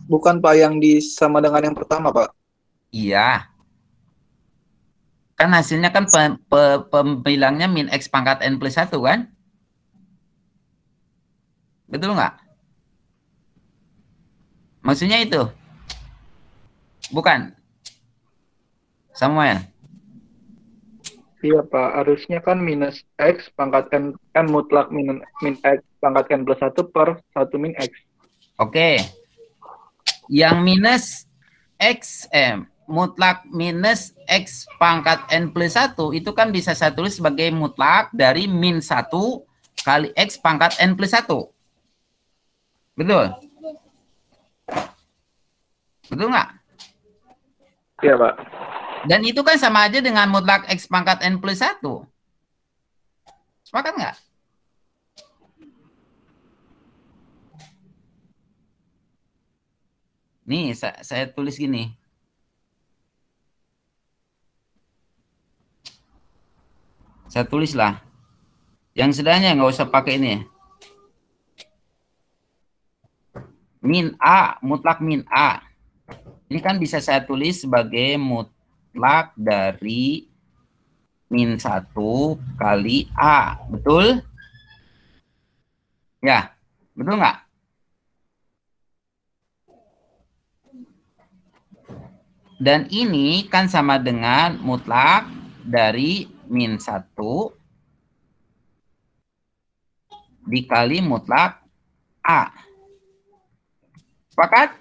Bukan, Pak, yang sama dengan yang pertama, Pak. Iya. Kan hasilnya kan pembilangnya min X pangkat N plus 1 kan? Betul nggak? Maksudnya itu? Bukan? Samuel? Iya, Pak. Harusnya kan minus X pangkat N mutlak min X pangkat N plus 1 per 1 min X. Oke. Yang minus X, mutlak minus X pangkat N plus 1 itu kan bisa saya tulis sebagai mutlak dari min 1 kali X pangkat N plus 1. Betul? Betul nggak? Iya, Pak. Dan itu kan sama aja dengan mutlak X pangkat N plus 1. Sepakat nggak? Nih, saya tulis gini. Saya tulislah. Yang sederhananya nggak usah pakai ini. Min A, mutlak min A. Ini kan bisa saya tulis sebagai mutlak dari min 1 kali A. Betul? Ya, betul nggak? Dan ini kan sama dengan mutlak dari min 1 dikali mutlak A. Sepakat?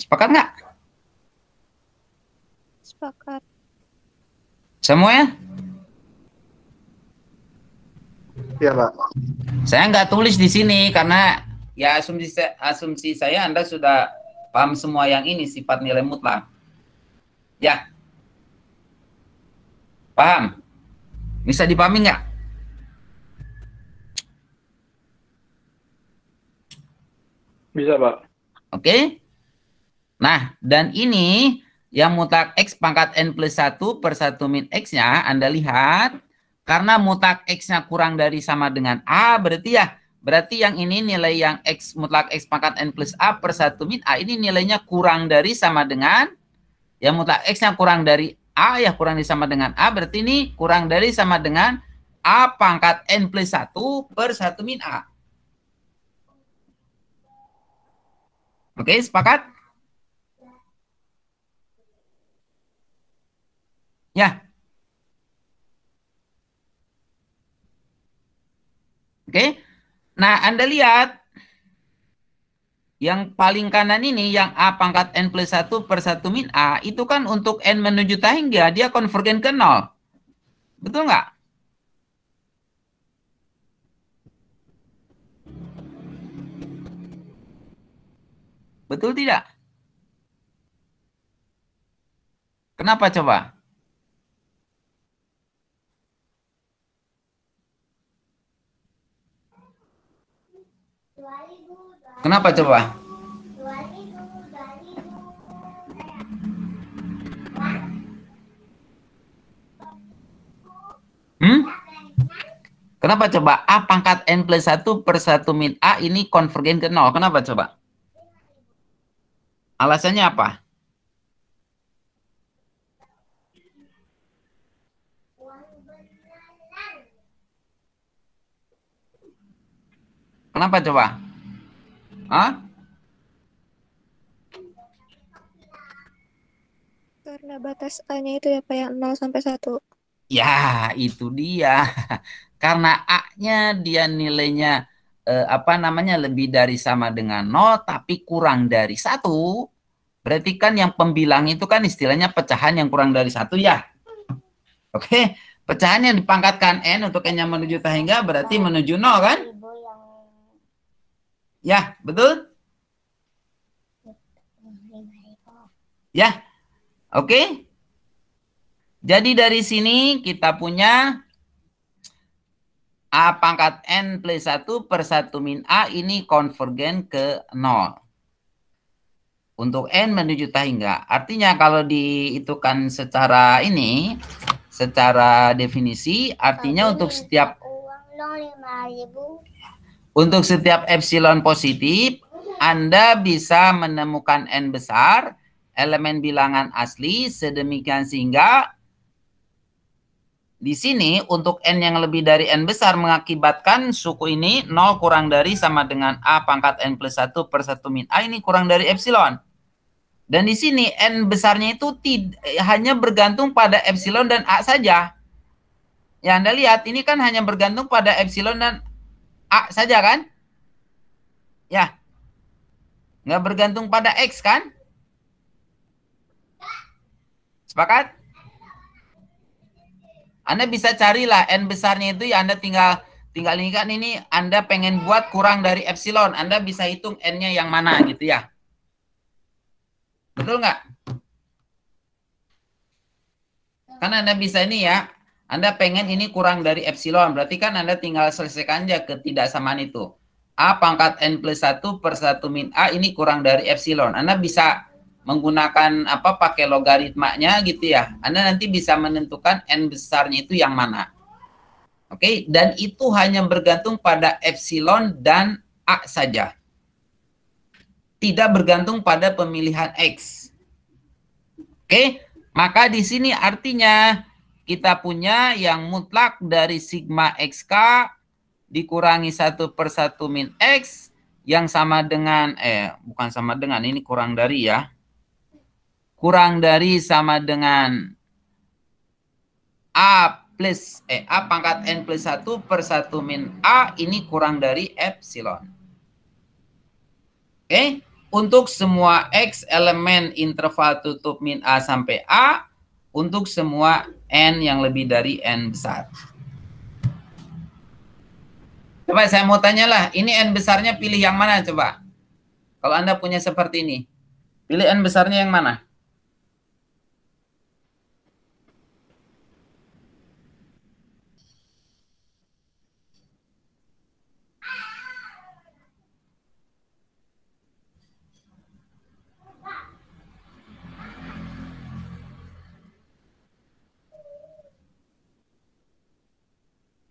Sepakat nggak? Sepakat. Semua ya? Iya, Pak. Saya nggak tulis di sini karena ya asumsi saya Anda sudah paham semua yang ini sifat nilai mutlak. Ya. Paham? Bisa dipahami nggak? Bisa, Pak. Oke. Nah, dan ini yang mutlak X pangkat N plus 1 per 1 min X-nya, Anda lihat, karena mutlak X-nya kurang dari sama dengan A, berarti yang ini nilai yang X mutlak X pangkat N plus A per 1 min A, ini nilainya kurang dari sama dengan, yang mutlak X-nya kurang dari A, ya kurang dari sama dengan A, berarti ini kurang dari sama dengan A pangkat N plus 1 per 1 min A. Oke, sepakat? Ya. Oke. Nah, Anda lihat yang paling kanan ini yang A pangkat N plus 1 per 1 min A itu kan untuk N menuju tahingga dia konvergen ke 0. Betul nggak? Betul tidak? Kenapa coba? Kenapa coba? Kenapa coba? A pangkat N plus 1 per 1 min A ini konvergen ke 0. Kenapa coba? Alasannya apa? Kenapa coba? Hah? Karena batas A-nya itu ya Pak yang 0 sampai 1. Ya, itu dia. Karena A-nya dia nilainya lebih dari sama dengan 0 tapi kurang dari 1. Berarti kan yang pembilang itu kan istilahnya pecahan yang kurang dari 1 ya. Oke, pecahan yang dipangkatkan N untuk N yang menuju tahingga berarti menuju 0 kan? Ya, betul? Ya, oke. Jadi dari sini kita punya A pangkat N plus 1 per 1 min A ini konvergen ke 0. Untuk N menuju tahingga. Artinya kalau dihitungkan secara ini, secara definisi, artinya untuk setiap epsilon positif, Anda bisa menemukan N besar, elemen bilangan asli, sedemikian sehingga di sini untuk N yang lebih dari N besar mengakibatkan suku ini 0 kurang dari sama dengan A pangkat N plus 1 per 1 min A ini kurang dari epsilon. Dan di sini N besarnya itu hanya bergantung pada epsilon dan A saja. Ya Anda lihat ini kan hanya bergantung pada epsilon dan A saja kan? Ya. Nggak bergantung pada X kan? Sepakat? Anda bisa carilah N besarnya itu ya Anda tinggal ingat ini Anda pengen buat kurang dari epsilon. Anda bisa hitung N-nya yang mana gitu ya. Betul nggak? Kan Anda bisa ini ya. Anda pengen ini kurang dari epsilon. Berarti kan Anda tinggal selesaikan aja ketidaksamaan itu. A pangkat N plus 1 per 1 min A ini kurang dari epsilon. Anda bisa menggunakan pakai logaritmanya gitu ya. Anda nanti bisa menentukan N besarnya itu yang mana. Oke, dan itu hanya bergantung pada epsilon dan A saja. Tidak bergantung pada pemilihan X. Oke, maka di sini artinya kita punya yang mutlak dari sigma XK dikurangi 1 per 1 min X yang sama dengan, bukan sama dengan, ini kurang dari ya. Kurang dari sama dengan A pangkat N plus 1 per 1 min A ini kurang dari epsilon. Oke, untuk semua X elemen interval tutup min A sampai A, untuk semua N yang lebih dari N besar. Coba saya mau tanya lah, ini N besarnya pilih yang mana coba? Kalau Anda punya seperti ini, pilih N besarnya yang mana?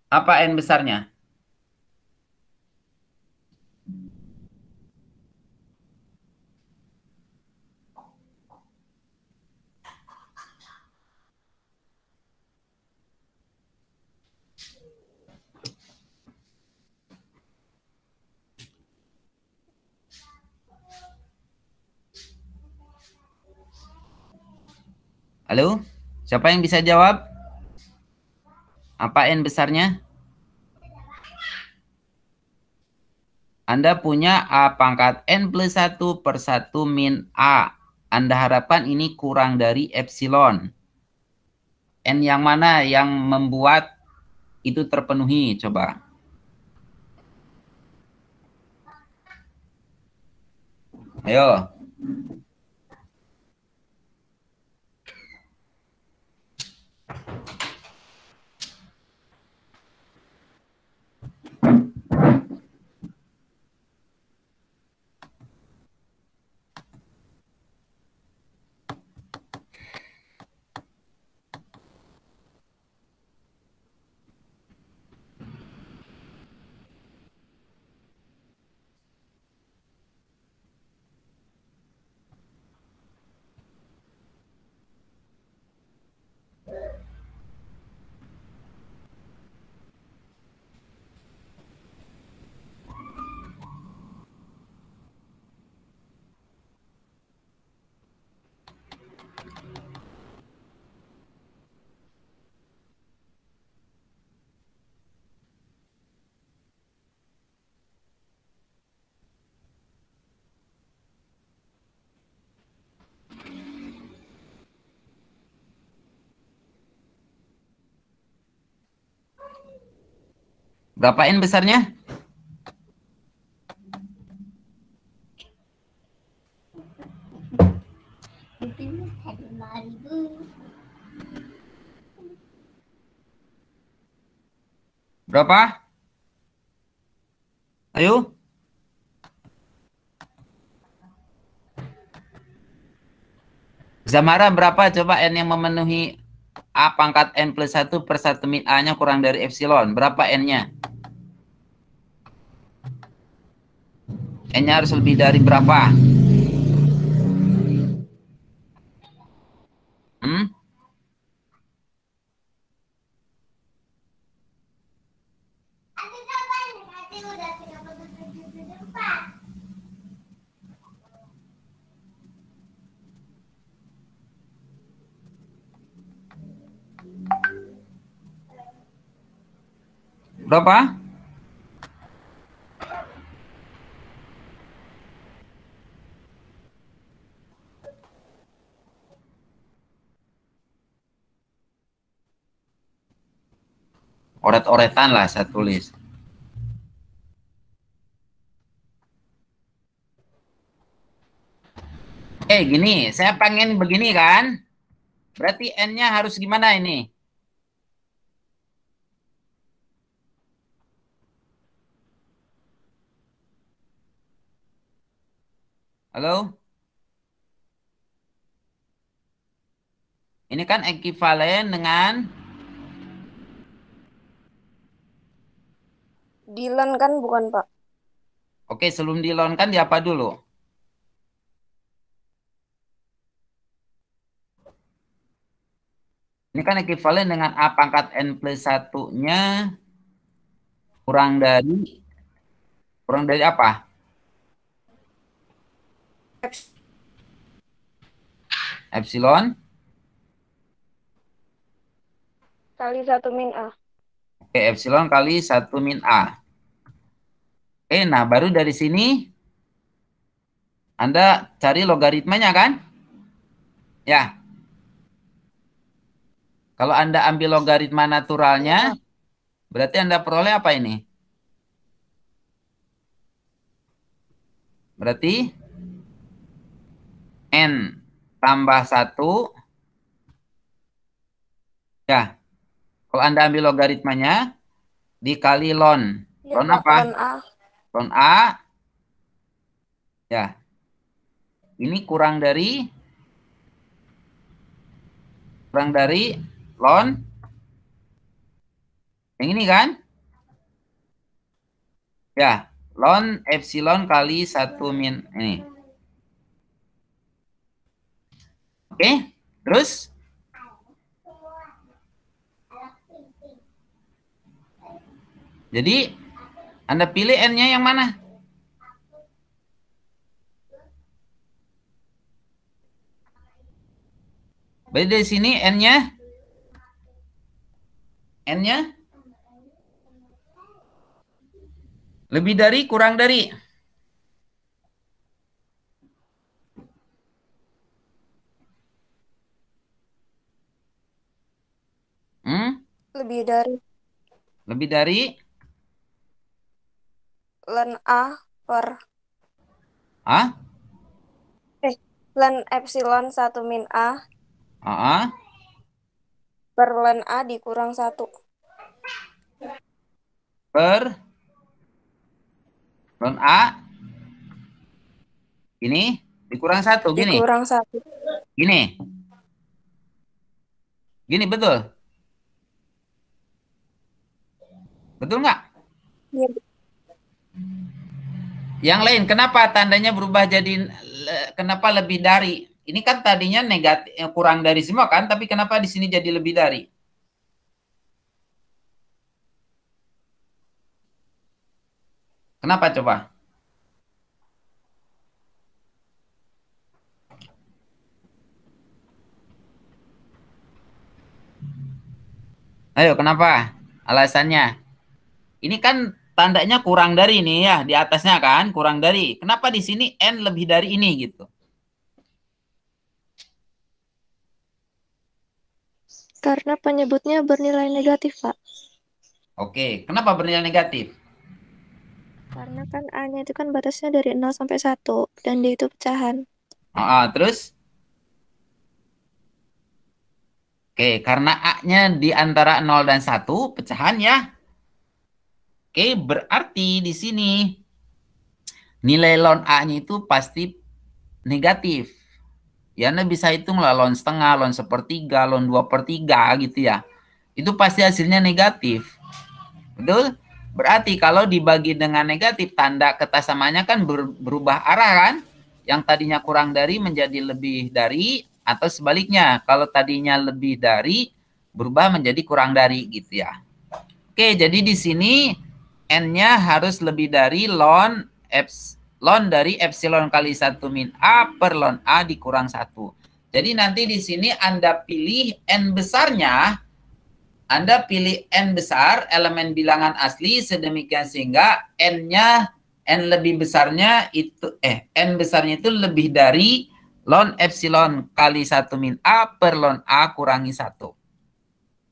Apa N besarnya? Halo? Siapa yang bisa jawab? Apa N besarnya? Anda punya A pangkat N plus 1 per 1 min A. Anda harapkan ini kurang dari epsilon. N yang mana yang membuat itu terpenuhi? Coba. Ayo. Berapa N besarnya? Berapa? Ayo. Zamara berapa coba N yang memenuhi A pangkat N plus 1 per 1 min A-nya kurang dari epsilon. Berapa N-nya? N-nya harus lebih dari berapa? Hmm? Berapa? Oret-oretan lah saya tulis. Gini, saya pengen begini kan? Berarti N-nya harus gimana ini? Halo? Ini kan ekuivalen dengan Dylan kan bukan, Pak? Oke, sebelum dilonkan di apa dulu? Ini kan ekuivalen dengan A pangkat N plus 1-nya kurang dari apa? Epsilon Kali 1 min A. Oke, epsilon kali 1 min A. Nah baru dari sini Anda cari logaritmanya kan? Ya. Kalau Anda ambil logaritma naturalnya, berarti Anda peroleh apa ini? Berarti N tambah 1. Ya. Kalau Anda ambil logaritmanya, dikali ln. Ya, Ln Pak, apa? ln A. Ln A. Ya. Ini kurang dari ln Yang ini kan? Ya, ln epsilon kali 1 min ini. Oke, terus? Jadi, Anda pilih N-nya yang mana? Berarti dari sini N-nya? N-nya? Lebih dari, kurang dari? Lebih dari Lebih dari? ln A per Ah? ln epsilon 1 min A per ln A dikurang 1. Per ln A ini dikurang 1 gini. Dikurang 1. Gini. Gini betul? Betul nggak? Iya. Yang lain, kenapa tandanya berubah jadi kenapa lebih dari? Ini kan tadinya negatif, kurang dari semua kan, tapi kenapa di sini jadi lebih dari? Kenapa coba? Ayo, kenapa? Alasannya. Ini kan tandanya kurang dari nih ya, di atasnya kan, kurang dari. Kenapa di sini N lebih dari ini gitu? Karena penyebutnya bernilai negatif, Pak. Oke, kenapa bernilai negatif? Karena kan A-nya itu kan batasnya dari 0 sampai 1, dan D itu pecahan. Terus? Oke, karena A-nya di antara 0 dan 1, pecahan ya. Oke, berarti di sini nilai ln A-nya itu pasti negatif. Ya, Anda bisa hitung lah ln setengah, ln sepertiga, ln 2/3 gitu ya. Itu pasti hasilnya negatif. Betul? Berarti kalau dibagi dengan negatif, tanda ketasamaannya kan berubah arah kan? Yang tadinya kurang dari menjadi lebih dari, atau sebaliknya, kalau tadinya lebih dari, berubah menjadi kurang dari gitu ya. Oke, jadi di sini N-nya harus lebih dari ln dari epsilon kali 1 min A per ln A dikurang 1. Jadi nanti di sini Anda pilih N besarnya, Anda pilih N besar, elemen bilangan asli, sedemikian sehingga N-nya, N lebih besarnya itu, N besarnya itu lebih dari ln epsilon kali 1 min A per ln A kurangi 1.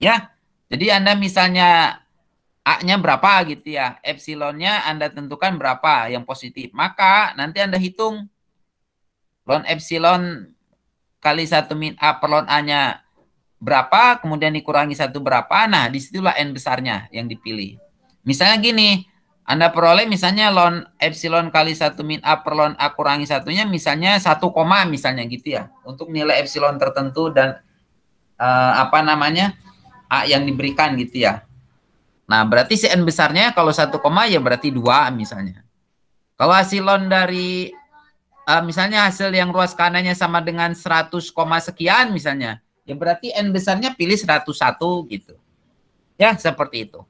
Ya, jadi Anda misalnya A-nya berapa gitu ya, epsilonnya Anda tentukan berapa yang positif. Maka nanti Anda hitung ln epsilon kali 1 min A per ln A-nya berapa, kemudian dikurangi 1 berapa, nah disitulah N besarnya yang dipilih. Misalnya gini, Anda peroleh misalnya ln epsilon kali 1 min A per ln A kurangi 1-nya misalnya 1, misalnya gitu ya, untuk nilai epsilon tertentu dan A yang diberikan gitu ya. Nah, berarti si N besarnya kalau 1, ya berarti 2 misalnya. Kalau hasil ln dari misalnya hasil yang ruas kanannya sama dengan 100, sekian misalnya, ya berarti N besarnya pilih 101 gitu. Ya, seperti itu.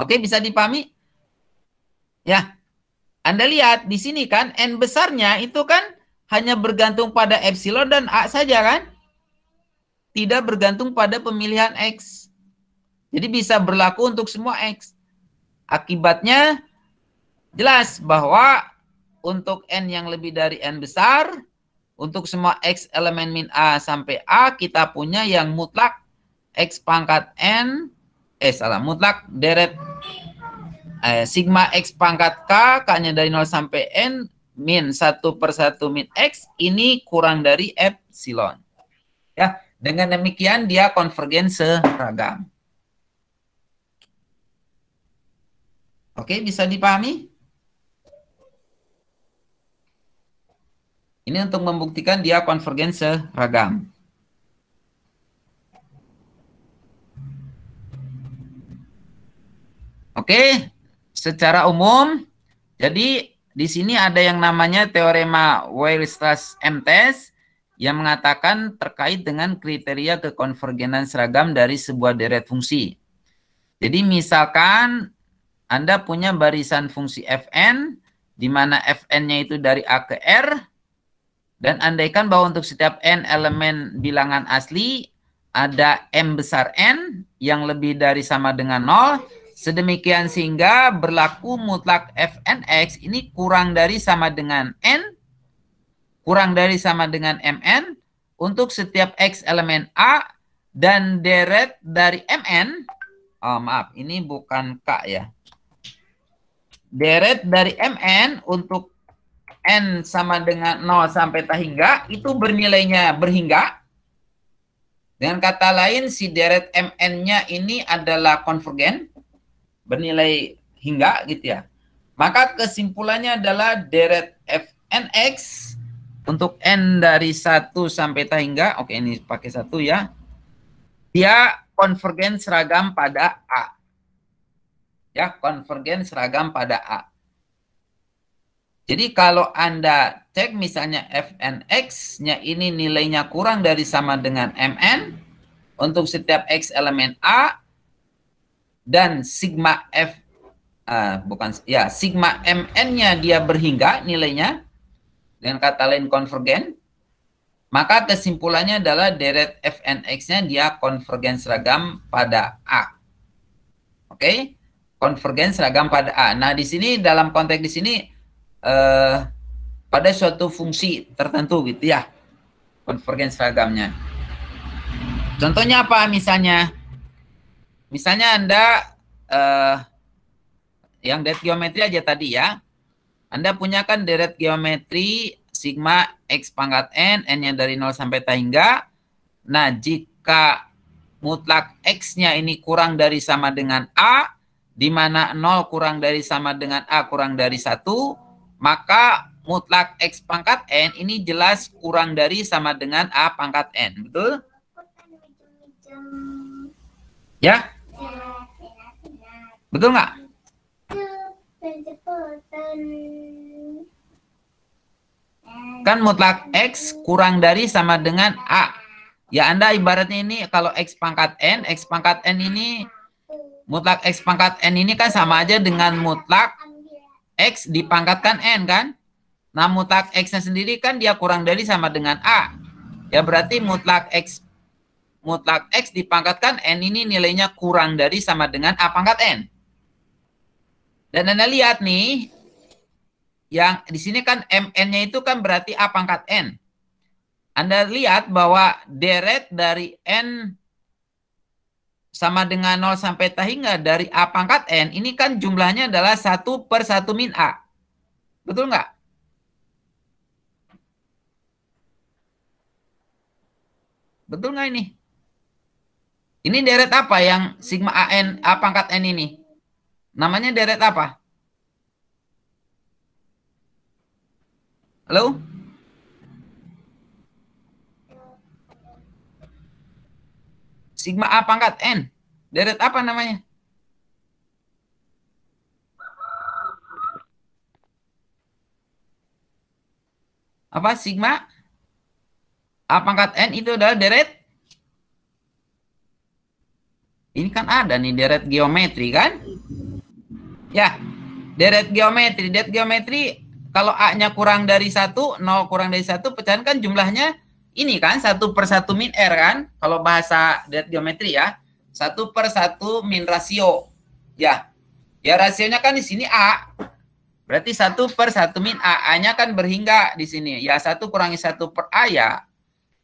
Oke, bisa dipahami? Ya. Anda lihat di sini kan N besarnya itu kan hanya bergantung pada epsilon dan A saja kan? Tidak bergantung pada pemilihan X. Jadi bisa berlaku untuk semua X. Akibatnya jelas bahwa untuk N yang lebih dari N besar, untuk semua X elemen min A sampai A, kita punya yang mutlak X pangkat N, mutlak deret sigma X pangkat K, K-nya dari 0 sampai N, min 1/1 min X, ini kurang dari epsilon. Ya, dengan demikian dia konvergen seragam. Oke, bisa dipahami? Ini untuk membuktikan dia konvergen seragam. Oke, secara umum, jadi di sini ada yang namanya teorema Weierstrass-MTS yang mengatakan terkait dengan kriteria kekonvergenan seragam dari sebuah deret fungsi. Jadi misalkan Anda punya barisan fungsi Fn, di mana Fn-nya itu dari A ke R, dan andaikan bahwa untuk setiap n elemen bilangan asli, ada m besar n yang lebih dari sama dengan 0, sedemikian sehingga berlaku mutlak Fnx ini kurang dari sama dengan n, kurang dari sama dengan mn, untuk setiap x elemen A, dan deret dari mn, oh maaf, ini bukan K ya, deret dari mn untuk n sama dengan 0 sampai tak hingga, itu bernilainya berhingga. Dengan kata lain, si deret mn-nya ini adalah konvergen, bernilai hingga gitu ya. Maka kesimpulannya adalah deret fnx untuk n dari 1 sampai tak hingga, oke ini pakai 1 ya, dia konvergen seragam pada A. Ya, konvergen seragam pada A. Jadi kalau Anda cek misalnya Fnx-nya ini nilainya kurang dari sama dengan Mn untuk setiap X elemen A, dan sigma F, sigma Mn-nya dia berhingga nilainya, dengan kata lain konvergen, maka kesimpulannya adalah deret Fnx-nya dia konvergen seragam pada A. Oke? Konvergen seragam pada A. Nah, di sini dalam konteks di sini pada suatu fungsi tertentu gitu ya, konvergen seragamnya. Contohnya apa misalnya? Misalnya Anda yang deret geometri aja tadi ya. Anda punya kan deret geometri sigma x pangkat n, n-nya dari 0 sampai tak hingga. Nah, jika mutlak x-nya ini kurang dari sama dengan A, di mana 0 kurang dari sama dengan A kurang dari 1, maka mutlak X pangkat N ini jelas kurang dari sama dengan A pangkat N. Betul? Ya? Betul nggak? Kan mutlak X kurang dari sama dengan A. Ya, Anda ibaratnya ini kalau X pangkat N ini, mutlak X pangkat N ini kan sama aja dengan mutlak X dipangkatkan N kan? Nah, mutlak X-nya sendiri kan dia kurang dari sama dengan A. Ya, berarti mutlak X dipangkatkan N ini nilainya kurang dari sama dengan A pangkat N. Dan Anda lihat nih, yang di sini kan MN-nya itu kan berarti A pangkat N. Anda lihat bahwa deret dari N sama dengan 0 sampai tak hingga dari A pangkat N, ini kan jumlahnya adalah 1 per 1 min A. Betul nggak? Betul nggak ini? Ini deret apa yang sigma AN, A pangkat N ini? Namanya deret apa? Halo? Sigma A pangkat N. Deret apa namanya? Apa? Sigma A pangkat N itu adalah deret. Ini kan ada nih deret geometri kan? Ya, deret geometri. Deret geometri kalau A-nya kurang dari 1, 0 kurang dari 1, pecahan kan jumlahnya ini kan 1 per 1 min R kan, kalau bahasa deret geometri ya, 1 per 1 min rasio. Ya, ya rasionya kan di sini A, berarti 1 per 1 min A, A-nya kan berhingga di sini. Ya 1 kurangi 1 per A ya,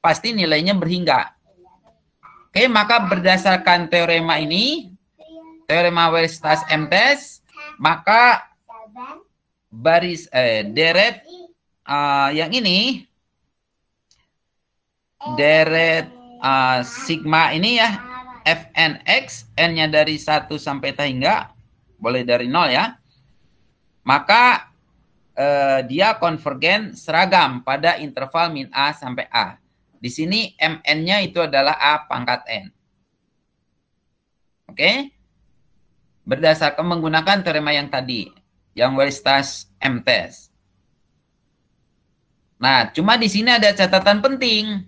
pasti nilainya berhingga. Oke, maka berdasarkan teorema ini, teorema Weierstrass-MTS, maka deret yang ini, deret sigma ini ya, Fnx, n-nya dari 1 sampai tak hingga, boleh dari 0 ya, maka dia konvergen seragam pada interval min A sampai A. Di sini Mn-nya itu adalah A pangkat N. Oke? berdasarkan menggunakan teorema yang tadi, yang Weierstrass M-test. Nah, cuma di sini ada catatan penting.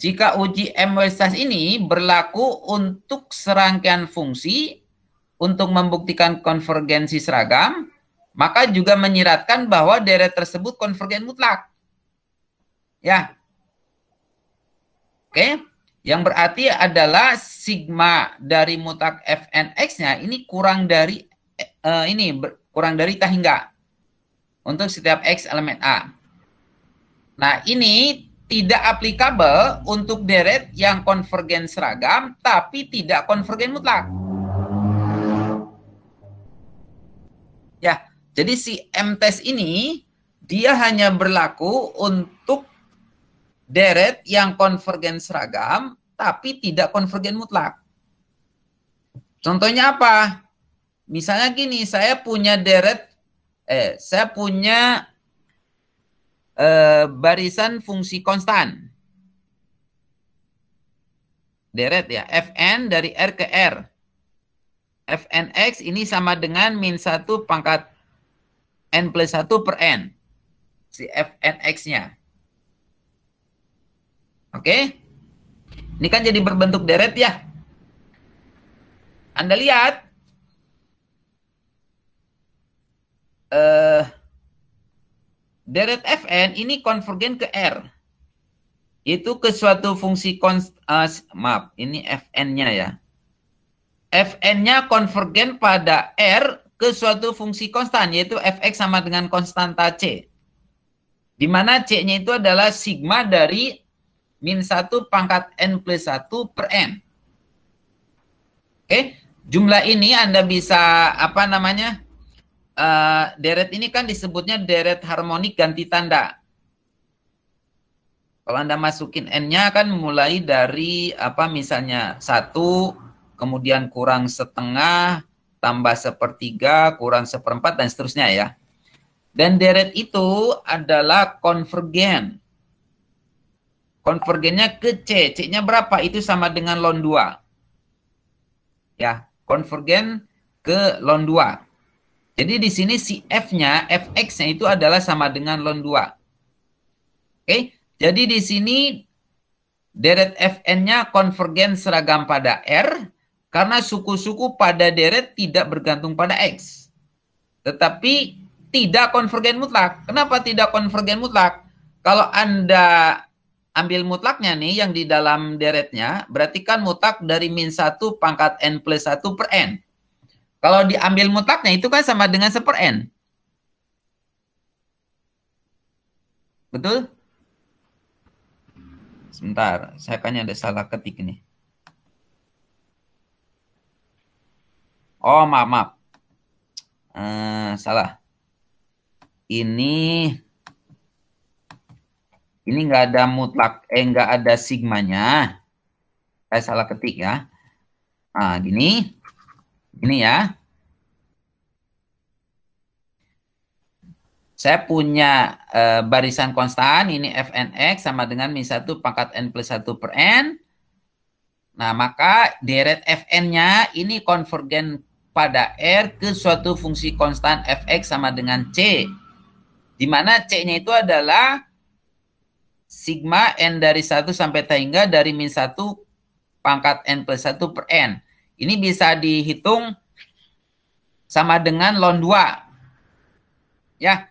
Jika uji M-Weierstrass ini berlaku untuk serangkaian fungsi untuk membuktikan konvergensi seragam, maka juga menyiratkan bahwa deret tersebut konvergen mutlak. Ya. Oke. Yang berarti adalah sigma dari mutlak Fnx-nya ini kurang dari kurang dari tak hingga untuk setiap X elemen A. Nah, ini tidak aplikabel untuk deret yang konvergen seragam tapi tidak konvergen mutlak. Ya, jadi si M-test ini dia hanya berlaku untuk deret yang konvergen seragam tapi tidak konvergen mutlak. Contohnya apa? Misalnya gini, saya punya deret barisan fungsi konstan. Deret ya, Fn dari R ke R. Fnx ini sama dengan min 1 pangkat n plus 1 per n. Si Fnx-nya. Oke. Ini kan jadi berbentuk deret ya. Anda lihat. Deret Fn ini konvergen ke R. Itu ke suatu fungsi maaf, ini Fn-nya ya. Fn-nya konvergen pada R ke suatu fungsi konstan, yaitu Fx sama dengan konstanta C. Di mana C-nya itu adalah sigma dari min 1 pangkat n plus 1 per n. Oke, jumlah ini Anda bisa, deret ini kan disebutnya deret harmonik ganti tanda. Kalau Anda masukin n-nya kan mulai dari, misalnya 1, kemudian kurang setengah, tambah sepertiga, kurang seperempat, dan seterusnya ya. Dan deret itu adalah konvergen. Konvergennya ke C. C-nya berapa? Itu sama dengan ln 2. Ya, konvergen ke ln 2. Jadi di sini si F-nya, Fx-nya itu adalah sama dengan ln 2. Oke, jadi di sini deret Fn-nya konvergen seragam pada R karena suku-suku pada deret tidak bergantung pada X. Tetapi tidak konvergen mutlak. Kenapa tidak konvergen mutlak? Kalau Anda ambil mutlaknya nih yang di dalam deretnya, berarti kan mutlak dari min 1 pangkat n plus 1 per n. Kalau diambil mutlaknya itu kan sama dengan 1 per n. Betul? Sebentar, saya kayaknya ada salah ketik ini. Oh, maaf. Salah. Ini nggak ada mutlak, nggak ada sigmanya. Saya salah ketik ya. Nah, gini ya. Saya punya barisan konstan, ini Fnx sama dengan min 1 pangkat n plus 1 per n. Nah, maka deret Fn-nya ini konvergen pada R ke suatu fungsi konstan Fx sama dengan C. Di mana C-nya itu adalah sigma n dari 1 sampai hingga dari min 1 pangkat n plus 1 per n. Ini bisa dihitung sama dengan ln 2. Ya.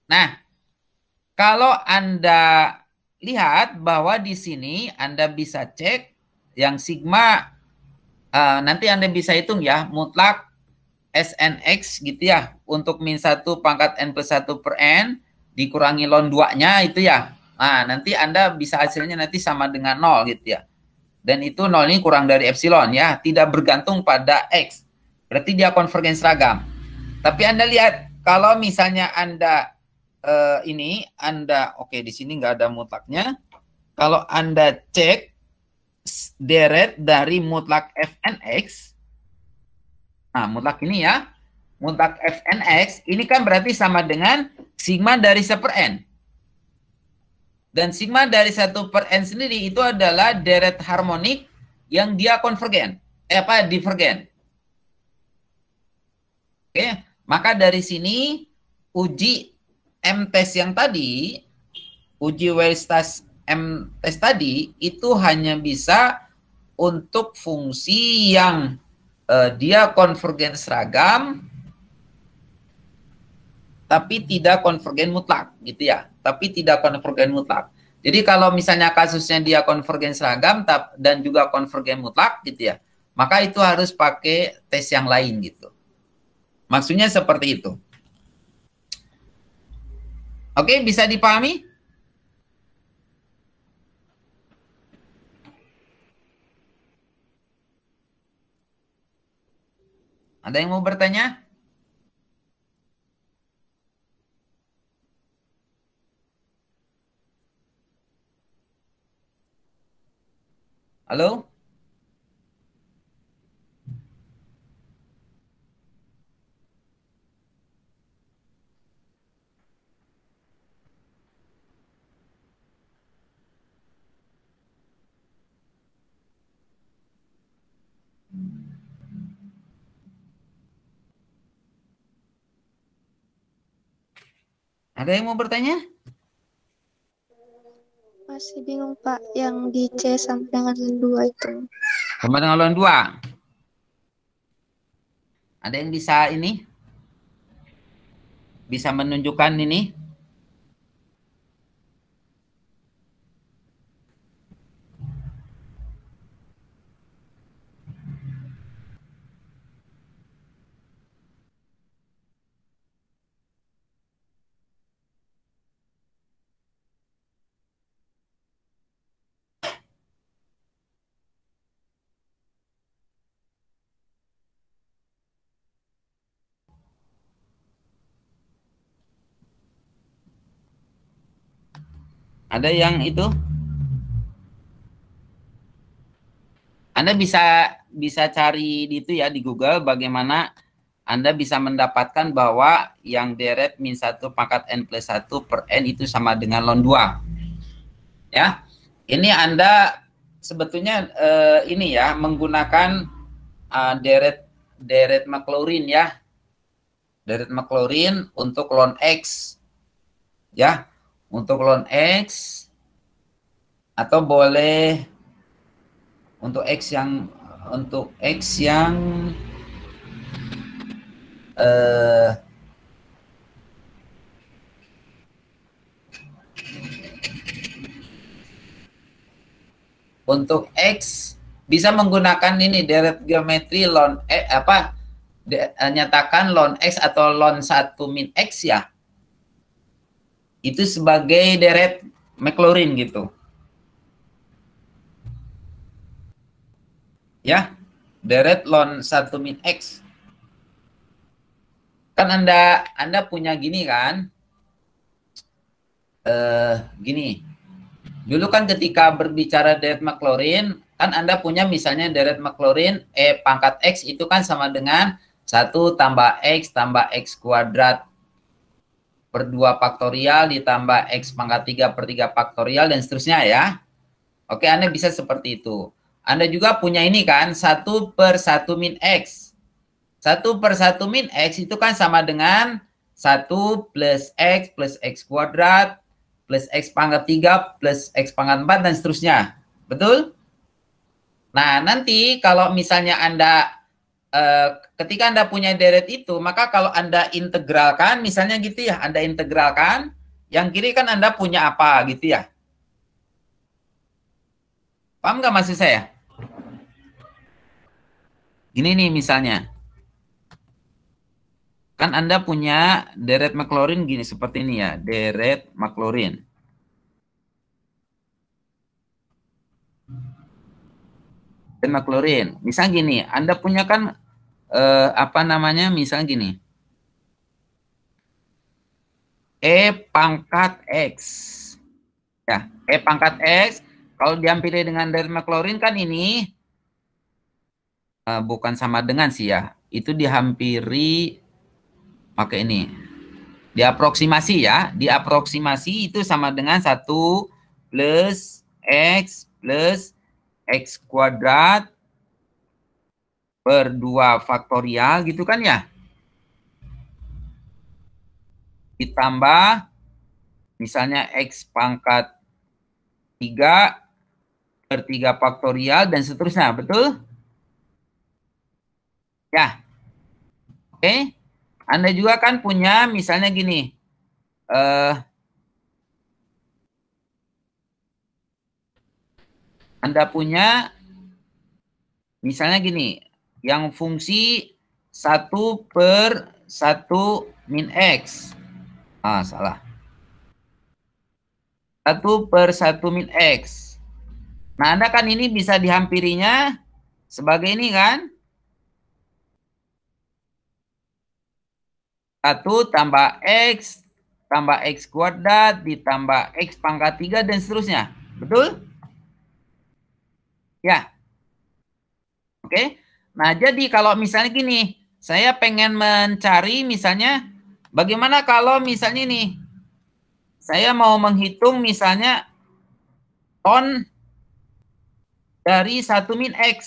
Nah, kalau Anda lihat bahwa di sini Anda bisa cek yang sigma, nanti Anda bisa hitung ya, mutlak Snx gitu ya, untuk min 1 pangkat n plus 1 per n, dikurangi ln 2-nya itu ya. Nah, nanti Anda bisa hasilnya nanti sama dengan 0 gitu ya. Dan itu 0 ini kurang dari epsilon ya, tidak bergantung pada X. Berarti dia konvergen seragam. Tapi Anda lihat, kalau misalnya Anda oke, di sini nggak ada mutlaknya. Kalau Anda cek deret dari mutlak Fnx, nah mutlak ini ya, mutlak Fnx, ini kan berarti sama dengan sigma dari 1 per n. Dan sigma dari 1 per n sendiri itu adalah deret harmonik yang dia konvergen, divergen. Maka dari sini uji M-test yang tadi, uji Weierstrass M-test tadi itu hanya bisa untuk fungsi yang dia konvergen seragam tapi tidak konvergen mutlak gitu ya. Tapi tidak konvergen mutlak. Jadi kalau misalnya kasusnya dia konvergen seragam dan juga konvergen mutlak gitu ya, maka itu harus pakai tes yang lain gitu. Maksudnya seperti itu. Oke, bisa dipahami? Ada yang mau bertanya? Halo? Ada yang mau bertanya? Masih bingung Pak, yang di C sampai dengan 2 itu. Sama dengan lawan 2. Ada yang bisa ini? Bisa menunjukkan ini? Ada yang itu? Anda bisa cari di itu ya di Google bagaimana Anda bisa mendapatkan bahwa yang deret min 1 pangkat n plus 1 per n itu sama dengan ln 2. Ya. Ini Anda sebetulnya ini ya menggunakan deret Maclaurin ya. Deret Maclaurin untuk ln x. Ya. Untuk ln x atau boleh untuk x yang untuk x bisa menggunakan ini deret geometri ln nyatakan ln x atau ln 1 min x ya. Itu sebagai deret Maclaurin gitu. Ya, deret ln 1 min x. Kan Anda punya gini kan? Gini. Dulu kan ketika berbicara deret Maclaurin, kan Anda punya misalnya deret Maclaurin E pangkat X itu kan sama dengan 1 tambah X kuadrat per 2 faktorial ditambah X pangkat 3 per 3 faktorial dan seterusnya ya. Oke, Anda bisa seperti itu. Anda juga punya ini kan 1 per 1 min X. 1 per 1 min X itu kan sama dengan 1 plus X kuadrat plus X pangkat 3 plus X pangkat 4 dan seterusnya. Betul? Nah, nanti kalau misalnya Anda ketika Anda punya deret itu, maka kalau Anda integralkan, misalnya gitu ya, Anda integralkan, yang kiri kan Anda punya apa gitu ya. Paham nggak maksud saya? Gini nih misalnya. Kan Anda punya deret Maclaurin gini, seperti ini ya, deret Maclaurin. Deret Maclaurin. Misal gini, Anda punya kan misal gini. E pangkat X. Ya, E pangkat X, kalau diampiri dengan deret Maclaurin kan ini, bukan sama dengan sih ya, itu dihampiri, pakai ini, diaproksimasi ya, diaproksimasi itu sama dengan 1 plus X kuadrat per 2 faktorial gitu kan ya. ditambah misalnya X pangkat 3 per 3 faktorial dan seterusnya, betul? Ya. Oke. Anda juga kan punya misalnya gini. Anda punya misalnya gini, yang fungsi 1 per 1 min X. Salah. 1 per 1 min X. Nah, Anda kan ini bisa dihampirinya sebagai ini kan? 1 tambah X kuadrat ditambah X pangkat 3 dan seterusnya. Betul? Ya. Oke. Nah, jadi kalau misalnya gini, saya pengen mencari misalnya, bagaimana kalau misalnya ini, saya mau menghitung misalnya ton dari 1 min X.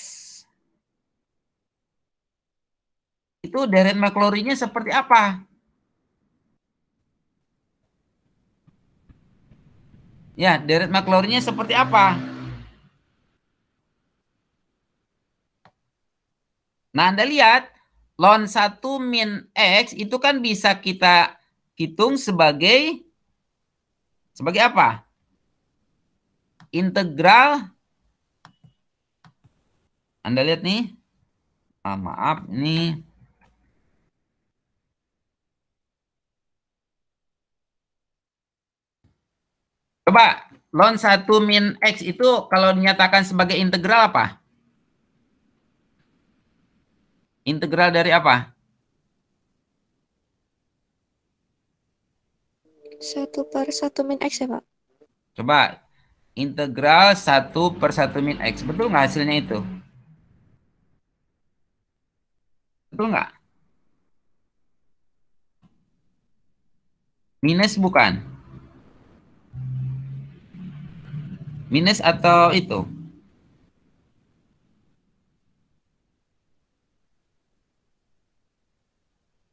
Itu deret McLaurin-nya seperti apa? Ya, deret McLaurin-nya seperti apa? Nah, Anda lihat, ln 1 min X itu kan bisa kita hitung sebagai apa? Integral. Anda lihat nih. Maaf, ini. Coba, ln 1 min X itu kalau dinyatakan sebagai integral apa? Integral dari apa? 1 per 1 min X ya, Pak? Coba, integral 1 per 1 min X. Betul nggak hasilnya itu? Betul nggak? Minus bukan? Minus atau itu?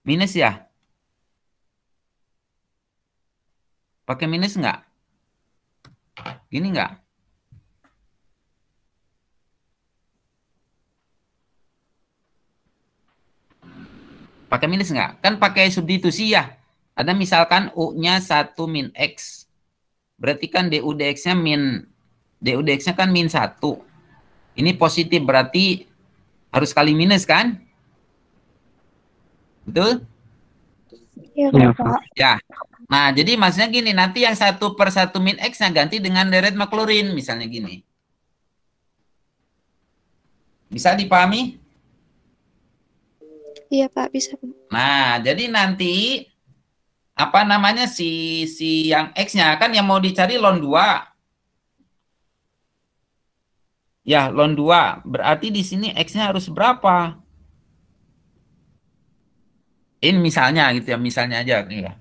Minus ya? Pakai minus nggak? Gini nggak? Pakai minus nggak? Kan pakai substitusi ya. Ada misalkan U-nya 1 min X. Berarti kan DU dx-nya kan min 1. Ini positif berarti harus kali minus kan? Betul? Iya, Pak. Ya. Nah, jadi maksudnya gini, nanti yang 1 per 1 min X-nya ganti dengan deret McLaurin, misalnya gini. Bisa dipahami? Iya, Pak, bisa, Pak. Nah, jadi nanti apa namanya si yang X-nya kan yang mau dicari ln 2. Ya, ln 2. Berarti di sini X-nya harus berapa? Ini misalnya gitu ya, misalnya aja ya.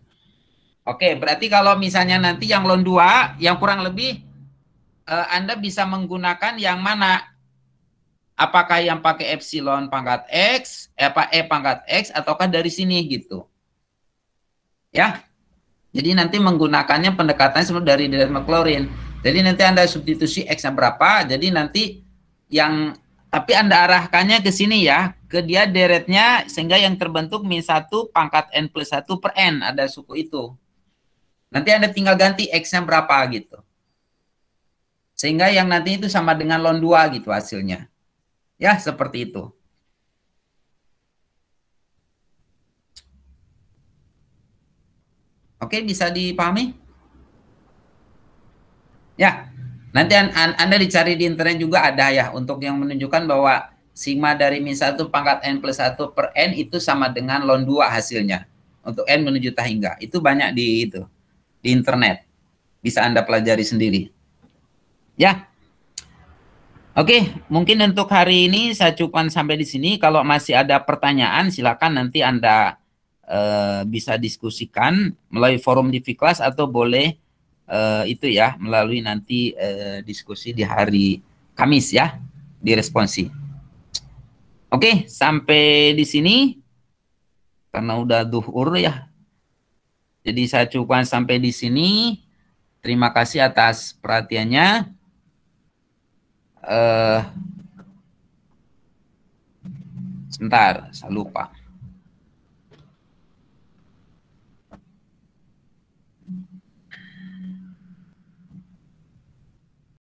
Oke, berarti kalau misalnya nanti yang ln 2 yang kurang lebih Anda bisa menggunakan yang mana? Apakah yang pakai epsilon pangkat X, E pangkat X, ataukah dari sini gitu. Ya. Jadi nanti menggunakannya pendekatannya seperti dari deret McLaurin. Jadi nanti Anda substitusi X-nya berapa, jadi nanti yang, tapi Anda arahkannya ke sini ya, ke dia deretnya, sehingga yang terbentuk min 1 pangkat N plus 1 per N, ada suku itu. Nanti Anda tinggal ganti X-nya berapa gitu. Sehingga yang nanti itu sama dengan ln 2 gitu hasilnya. Ya, seperti itu. Oke, bisa dipahami? Ya, nanti Anda dicari di internet juga ada ya, untuk yang menunjukkan bahwa sigma dari min 1 pangkat N plus 1 per N itu sama dengan ln 2 hasilnya. Untuk N menuju tahingga. Itu banyak di internet. Bisa Anda pelajari sendiri. Ya. Oke, mungkin untuk hari ini saya cukupkan sampai di sini. Kalau masih ada pertanyaan, silakan nanti Anda bisa diskusikan melalui forum di Fiklas atau boleh itu ya melalui nanti diskusi di hari Kamis ya di Responsi. Oke, sampai di sini karena udah duhur ya. Jadi saya cukupkan sampai di sini. Terima kasih atas perhatiannya. Sebentar, saya lupa.